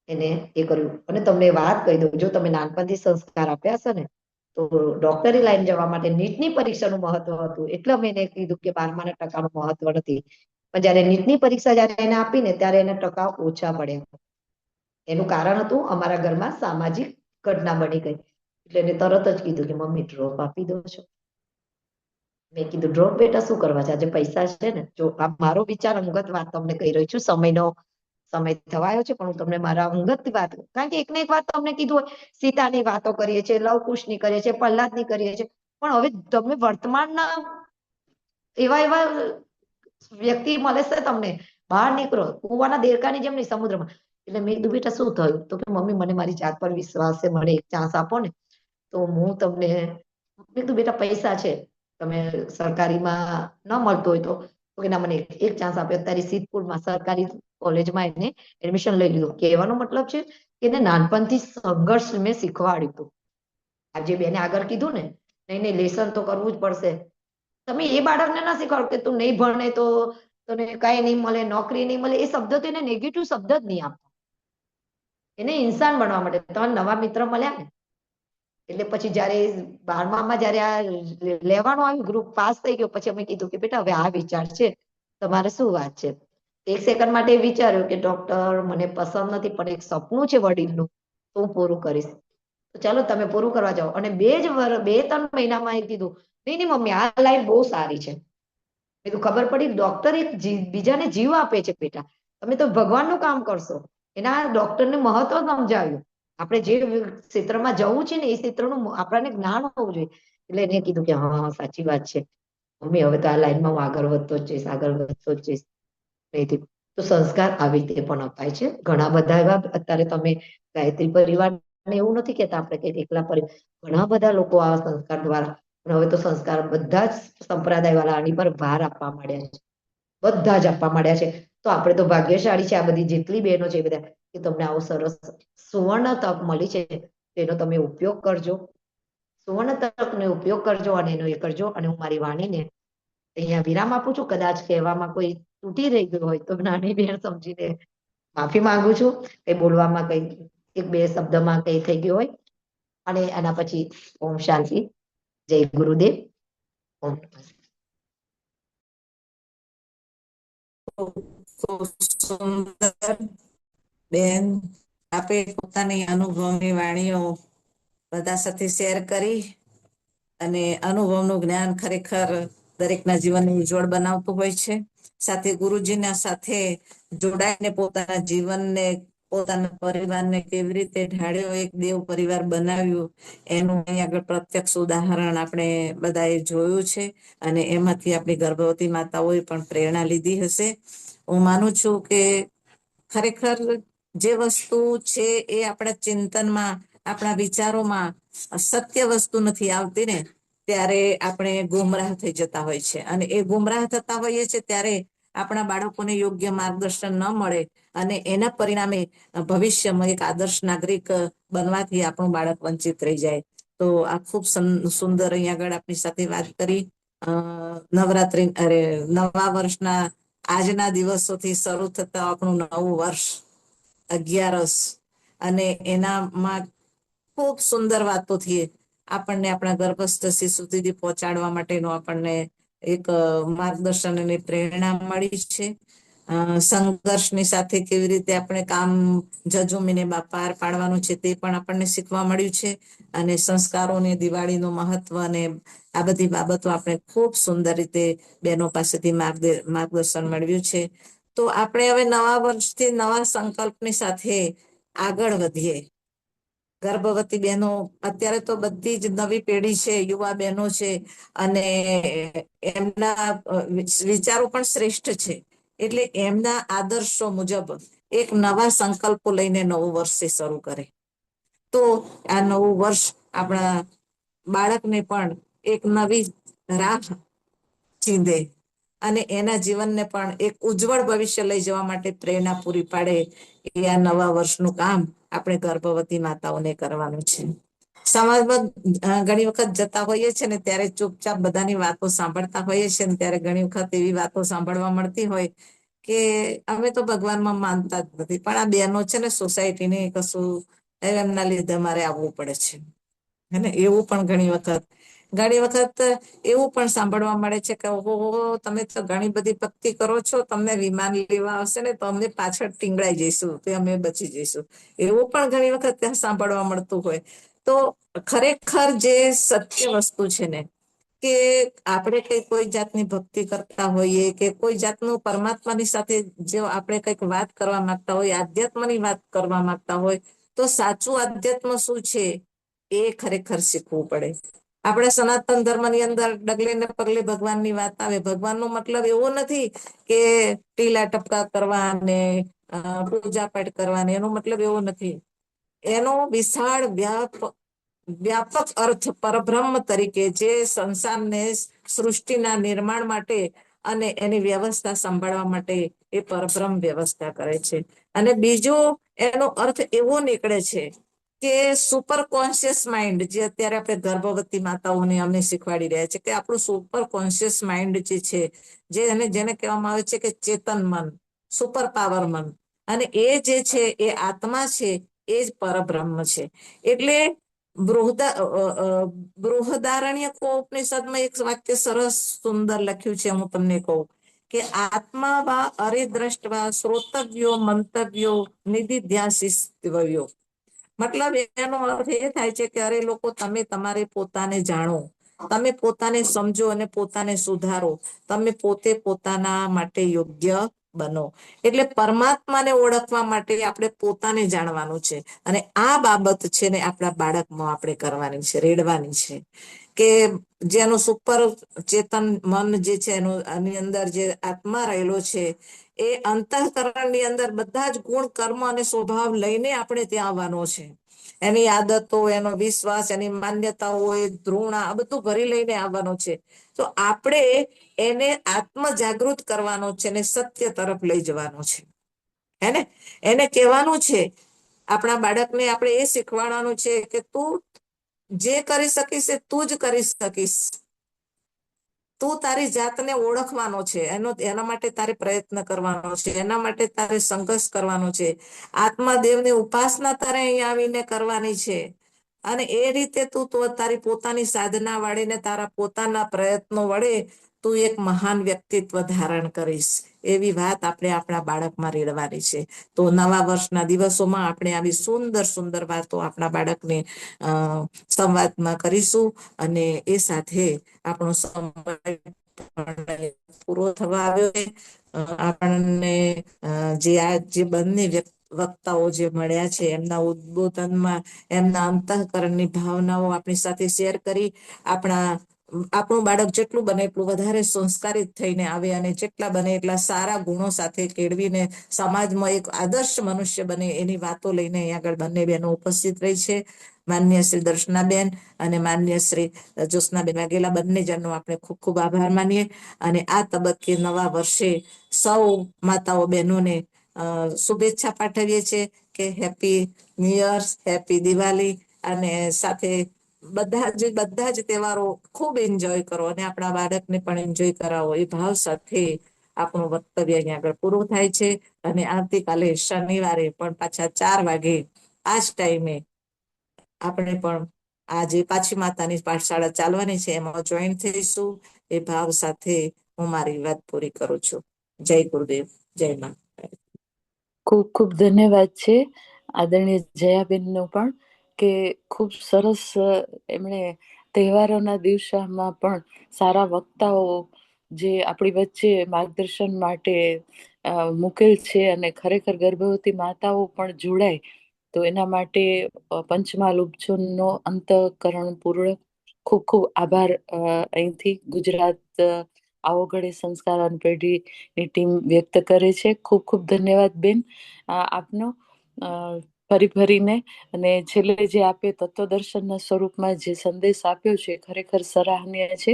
એને એ કર્યું. અને તમને વાત કહી દઉં, જો તમે નાનપણથી સંસ્કાર આપ્યા હશે ને, તો ડોક્ટરી લાઈન જવા માટે નીટની પરીક્ષાનું મહત્વ હતું. એટલે અમે એને કીધું કે 12માના ટકાનું મહત્વ નથી. પણ જયારે નીટની પરીક્ષા જયારે એને આપીને ત્યારે એને ટકા ઓછા પડ્યા. એનું કારણ હતું અમારા ઘરમાં સામાજિક ઘટના બની ગઈ. એટલે એને તરત જ કીધું કે મમ્મી ડ્રોપ આપી દો છો. મેં કીધું ડ્રોપ બેટા શું કરવા છે, આજે પૈસા છે ને. જો આ મારો વિચાર, અંગત વાત તમને કહી રહી છું, સમય થવાયો છે પણ હું તમને મારા અંગત વાત, કારણ કે એકને એક વાત તમને કીધું હોય, સીતાની વાતો કરીએ છીએ, લવકુશની કરીએ છીએ, પ્રહલાદની કરીએ છીએ, પણ હવે તમે વર્તમાનના એવા એવા વ્યક્તિ મળે છે તમને, બહાર નીકળો, કુવાના દેડકાની જેમ નહીં, સમુદ્રમાં. એટલે મેં કીધું બેટા શું થયું? તો કે મમ્મી મને મારી જાત પર વિશ્વાસ છે, મને એક ચાન્સ આપો ને તો હું તમને. મેં કીધું બેટા પૈસા છે, તમે સરકારીમાં ન મળતું હોય તો કે ના, મને એક ચાન્સ આપ્યો, અત્યારે સિદ્ધપુરમાં સરકારી કોલેજમાં એને એડમિશન લઈ લીધું. કહેવાનો મતલબ છે કે એને નાનપણથી સંઘર્ષ મેં શીખવાડ્યું હતું. આજે બેને આગળ કીધું ને, નહીં નહીં લેસન તો કરવું જ પડશે. તમે એ બાળકને ના શીખવાડો કે તું નહીં ભણે તો તને કઈ નહીં મળે, નોકરી નહીં મળે. એ શબ્દ તો એને નેગેટિવ શબ્દ જ નહીં આપતો. એને ઇન્સાન બનવા માટે તમારે નવા મિત્ર મળ્યા ને, એટલે પછી જયારે 12મામાં જયારે આ લેવાનું આવ્યું, ગ્રુપ પાસ થઈ ગયો, પછી અમે કીધું કે બેટા હવે આ વિચાર છે, તમારે શું વાત છે? એક સેકન્ડ માટે વિચાર્યું કે ડોક્ટર મને પસંદ નથી, પણ એક સપનું છે વડીલનું, તો હું પૂરું કરીશ. તો ચાલો તમે પૂરું કરવા જાઓ. અને 2-3 મહિનામાં એ કીધું નહીં નહીં મમ્મી આ લાઈન બહુ સારી છે. મેં તો ખબર પડી ડોક્ટર એક બીજાને જીવ આપે છે બેટા, તમે તો ભગવાનનું કામ કરશો. એના ડોક્ટરને મહત્વ સમજાવ્યું. આપણે જે ક્ષેત્રમાં જવું છે ને એ ક્ષેત્રનું આપણને જ્ઞાન હોવું જોઈએ. એટલે એને કીધું કે હા સાચી વાત છે મમ્મી, હવે તો આ લાઈનમાં હું આગળ વધતો જ જઈશ, આગળ વધતો જ જઈશ. તો સંસ્કાર આવી રીતે પણ અપાય છે. ઘણા બધા એવા, અત્યારે તમે ગાયત્રી પરિવાર એવું નથી કેતા આપણે કે એકલા પરિવાર, ઘણા બધા લોકો આ સંસ્કાર દ્વારા, હવે તો સંસ્કાર બધા જ સંપ્રદાય વાળા આની પર ભાર આપવા માંડ્યા છે, બધા જ આપવા માંડ્યા છે. તો આપણે તો ભાગ્યશાળી છે, આ બધી જેટલી બહેનો છે એ બધા, કે તમને આવો સરસ સુવર્ણ તક મળી છે, તેનો તમે ઉપયોગ કરજો. સુવર્ણ તકનો ઉપયોગ કરજો અને એનો એ કરજો. અને હું મારી વાણીને અહીંયા વિરામ આપું છું. કદાચ કહેવામાં કોઈ તૂટી રહી ગયું હોય તો નાની બહેન સમજીને માફી માંગુ છું કે બોલવામાં કઈ એક બે શબ્દમાં કઈ થઈ ગયું હોય. અને આના પછી ઓમ શાંતિ. જય ગુરુદેવ. ઓમ નમઃ.
ખૂબ સુંદર બેન, આપે પોતાની અનુભવની વાણીઓ બધા સાથે શેર કરી અને અનુભવનું જ્ઞાન ખરેખર દરેકના જીવનને ઉજ્જવળ બનાવતું હોય છે. સાથે ગુરુજીના સાથે જોડાઈને પોતાના જીવનને, પોતાના પરિવારને કેવી રીતે ઢાળ્યો, એક દેવ પરિવાર બનાવ્યું, એનું અહીં આગળ પ્રત્યક્ષ ઉદાહરણ આપણે બધાએ જોયું છે. અને એમાંથી આપણી ગર્ભવતી માતાઓએ પણ પ્રેરણા લીધી હશે. હું માનું છું કે ખરેખર જે વસ્તુ છે એ આપણા ચિંતનમાં, આપણા વિચારોમાં સત્ય વસ્તુ નથી આવતી ને, ત્યારે આપણે ગુમરાહ થઈ જતા હોય છે. અને એ ગુમરાહ થતા હોઈએ છે ત્યારે આપણા બાળકોને યોગ્ય માર્ગદર્શન ન મળે અને એના પરિણામે ભવિષ્યમાં એક આદર્શ નાગરિક બનવાથી આપણું બાળક વંચિત રહી જાય. તો આ ખૂબ સુંદર અહીં આગળ આપણી સાથે વાત કરી. નવરાત્રી, અરે નવા વર્ષના આજના દિવસોથી શરૂ થતા આપણું નવું વર્ષ 11સ, અને એનામાં ખૂબ સુંદર વાતોથી આપણને આપણા ગર્ભસ્થ શિશુ સુધી પહોંચાડવા માટેનો આપણને એક માર્ગદર્શન અને પ્રેરણા મળી છે. સંઘર્ષની સાથે કેવી રીતે આપણે કામ જજુમીને પાર પાડવાનું છે તે પણ આપણને શીખવા મળ્યું છે. અને સંસ્કારોને, દિવાળીનું મહત્વ અને આ બધી બાબતો આપણે ખૂબ સુંદર રીતે બહેનો પાસેથી માર્ગદર્શન મેળવ્યું છે. તો આપણે હવે નવા વર્ષથી નવા સંકલ્પની સાથે આગળ વધીએ. ગર્ભવતી બહેનો, અત્યારે તો બધી જ નવી પેઢી છે, યુવા બહેનો છે, અને એમના વિચારો પણ શ્રેષ્ઠ છે. એટલે એમના આદર્શો મુજબ એક નવા સંકલ્પો લઈને નવું વર્ષે શરૂ કરે. તો આ નવું વર્ષ આપણા બાળકને પણ એક નવી રાહ ચીંધે અને એના જીવનને પણ એક ઉજ્જવળ ભવિષ્ય લઈ જવા માટે પ્રેરણા પૂરી પાડે. એ આ નવા વર્ષનું કામ આપણે ગર્ભવતી માતાઓને કરવાનું છે. સમાજમાં ઘણી વખત જતા હોઈએ છે ને, ત્યારે ચૂપચાપ બધાની વાતો સાંભળતા હોઈએ છે ને, ત્યારે ઘણી વખત એવી વાતો સાંભળવા મળતી હોય કે અમે તો ભગવાનમાં માનતા જ નથી, પણ આ બહેનો છે ને સોસાયટીની કશું એમના લીધે મારે આવવું પડે છે. હે, એવું પણ ઘણી વખત એવું પણ સાંભળવા મળે છે કે ઓહો, તમે તો ઘણી બધી ભક્તિ કરો છો, તમને વિમાન લેવા આવશે ને તો અમને પાછળ ટીંગડાઈ જઈશું, તો અમે બચી જઈશું. એવું પણ ઘણી વખત ત્યાં સાંભળવા મળતું હોય. તો ખરેખર જે સત્ય વસ્તુ છે ને, કે આપણે કોઈ જાતની ભક્તિ કરતા હોઈએ કે કોઈ જાતનું પરમાત્માની સાથે જો આપણે કંઈક વાત કરવા માંગતા હોય, આધ્યાત્મની વાત કરવા માંગતા હોય, તો સાચું આધ્યાત્મ શું છે એ ખરેખર શીખવું પડે. આપણે સનાતન ધર્મની અંદર ડગલે ને પગલે ભગવાનની વાત આવે. ભગવાનનો મતલબ એવો નથી કે ટીલા ટપકા કરવા અને પૂજા પાઠ કરવાની, એનો મતલબ એવો નથી. એનો વિશાળ વ્યાપક અર્થ પરબ્રહ્મ તરીકે, જે સંસારને, સૃષ્ટિના નિર્માણ માટે અને એની વ્યવસ્થા સંભાળવા માટે એ પરબ્રહ્મ વ્યવસ્થા કરે છે. અને બીજો એનો અર્થ એવો નીકળે છે કે સુપર કોન્શિયસ માઇન્ડ, જે અત્યારે આપણે ગર્ભવતી માતાઓને અમને શીખવાડી રહ્યા છે, કે આપણું સુપર કોન્શિયસ માઇન્ડ જે છે, જેને કહેવામાં આવે છે કે ચેતન મન, સુપર પાવર મન, અને એ જે છે એ આત્મા છે, એ જ પરબ્રહ્મ છે. એટલે બૃહદારણ્ય ઉપનિષદમાં એક વાક્ય સરસ સુંદર લખ્યું છે, હું તમને કહું કે આત્મા વા અરિદ્રષ્ટવા શ્રોતવ્યો મંતવ્યો નિધિધ્યાસિસ્તવ્યો. મતલબ એનો અર્થ એ થાય છે કે અરે લોકો, તમે તમારે પોતાને જાણો, તમે પોતાને સમજો અને પોતાને સુધારો, તમે પોતે પોતાના માટે યોગ્ય બનો. એટલે પરમાત્માને ઓળખવા માટે આપણે પોતાને જાણવાનું છે. અને આ બાબત છે ને આપણા બાળકમાં આપણે કરવાની છે, રેડવાની છે. કે જેનું સુપર ચેતન મન જે છે, એનું આની અંદર જે આત્મા રહેલો છે, એ અંતઃકરણની અંદર બધા જ ગુણ, કર્મ અને સ્વભાવ લઈને આપણે ત્યાં આવવાનો છે. એની આદતો, એનો વિશ્વાસ, એની માન્યતાઓ, એ ધૃણા, આ બધું ભરી લઈને આવવાનું છે. તો આપણે એને આત્મ જાગૃત કરવાનો છે ને સત્ય તરફ લઈ જવાનો છે. એને એને કહેવાનું છે, આપણા બાળકને આપણે એ શીખવાડવાનું છે કે તું જે કરી શકીશ એ તું જ કરી શકીશ. તું તારી જાતને ઓળખવાનો છે, એના માટે તારે પ્રયત્ન કરવાનો છે, એના માટે તારે સંઘર્ષ કરવાનો છે. આત્માદેવની ઉપાસના તારે અહીંયા આવીને કરવાની છે. અને એ રીતે તું તો તારી પોતાની સાધના વડે તારા પોતાના પ્રયત્નો વડે તું એક મહાન વ્યક્તિત્વ ધારણ કરીશ. એવી વાત આપણે આપણા બાળકમાં રેડવાની છે. તો નવા વર્ષના દિવસોમાં આપણે આવી સુંદર સુંદર વાતો આપણા બાળકને સંવાદમાં કરીશું. અને એ સાથે આપણો સમય પૂરો થવા આવ્યો છે. આપણને જે બંને વક્તાઓ જે મળ્યા છે એમના ઉદબોધનમાં એમના અંતઃકરણની ભાવનાઓ આપણી સાથે શેર કરી. આપણું બાળક જેટલું બને એટલું વધારે સંસ્કારિત થઈને આવે અને જેટલા બને એટલા સારા ગુણો સાથે કેળવીને સમાજમાં એક આદર્શ મનુષ્ય બને એની વાતો લઈને અહીં આગળ બંને બહેનો ઉપસ્થિત રહી છે. માન્ય શ્રી દર્શનાબેન અને માન્ય શ્રી જ્યોત્સનાબેન વાઘેલા બંને જણનો આપણે ખૂબ ખૂબ આભાર માનીએ. અને આ તબક્કે નવા વર્ષે સૌ માતાઓ બહેનોને શુભેચ્છા પાઠવીએ છીએ કે happy new years, happy Diwali. અને સાથે બધા જ તહેવારો ખૂબ એન્જોય કરો અને આપણા બાળકને પણ એન્જોય કરાવો એ ભાવ સાથે આપણું વક્તવ્ય અહીંયા આગળ પૂરું થાય છે. અને આવતીકાલે શનિવારે પણ પાછા 4 વાગે આ જ ટાઈમે આપણે પણ આજે પાછી માતાની પાઠશાળા ચાલવાની છે એમાં જોઈન થઈશું. એ ભાવ સાથે હું મારી વાત પૂરી કરું છું. જય ગુરુદેવ, જય મા.
ખૂબ ખૂબ ધન્યવાદ છે આદરણીય જયાબેનનો પણ, કે ખૂબ સરસ એમણે તહેવારોના દિવસોમાં પણ સારા વક્તાઓ જે આપણી વચ્ચે માર્ગદર્શન માટે મૂકેલ છે. અને ખરેખર ગર્ભવતી માતાઓ પણ જોડાય તો એના માટે પંચમહાલ ઉપજનનો અંતઃકરણપૂર્વક ખૂબ ખૂબ આભાર અહીંથી ગુજરાત આવોગઢે સંસ્કારવાન પેઢીની ટીમ વ્યક્ત કરે છે. ખૂબ ખૂબ ધન્યવાદ બેન આપનો ફરીને. અને છેલ્લે જે આપે તત્વદર્શનના સ્વરૂપમાં જે સંદેશ આપ્યો છે ખરેખર સરાહનીય છે.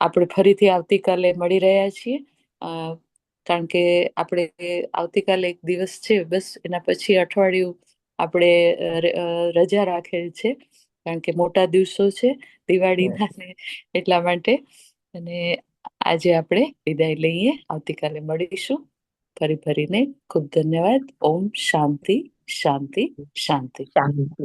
આપણે ફરીથી આવતીકાલે મળી રહ્યા છીએ, કારણ કે આપણે આવતીકાલે એક દિવસ છે, બસ એના પછી અઠવાડિયું આપણે રજા રાખેલ છે, કારણ કે મોટા દિવસો છે દિવાળીના, એટલા માટે. અને આજે આપણે વિદાય લઈએ, આવતીકાલે મળીશું ફરીને. ખૂબ ધન્યવાદ. ઓમ શાંતિ શાંતિ શાંતિ.
શાંતિ.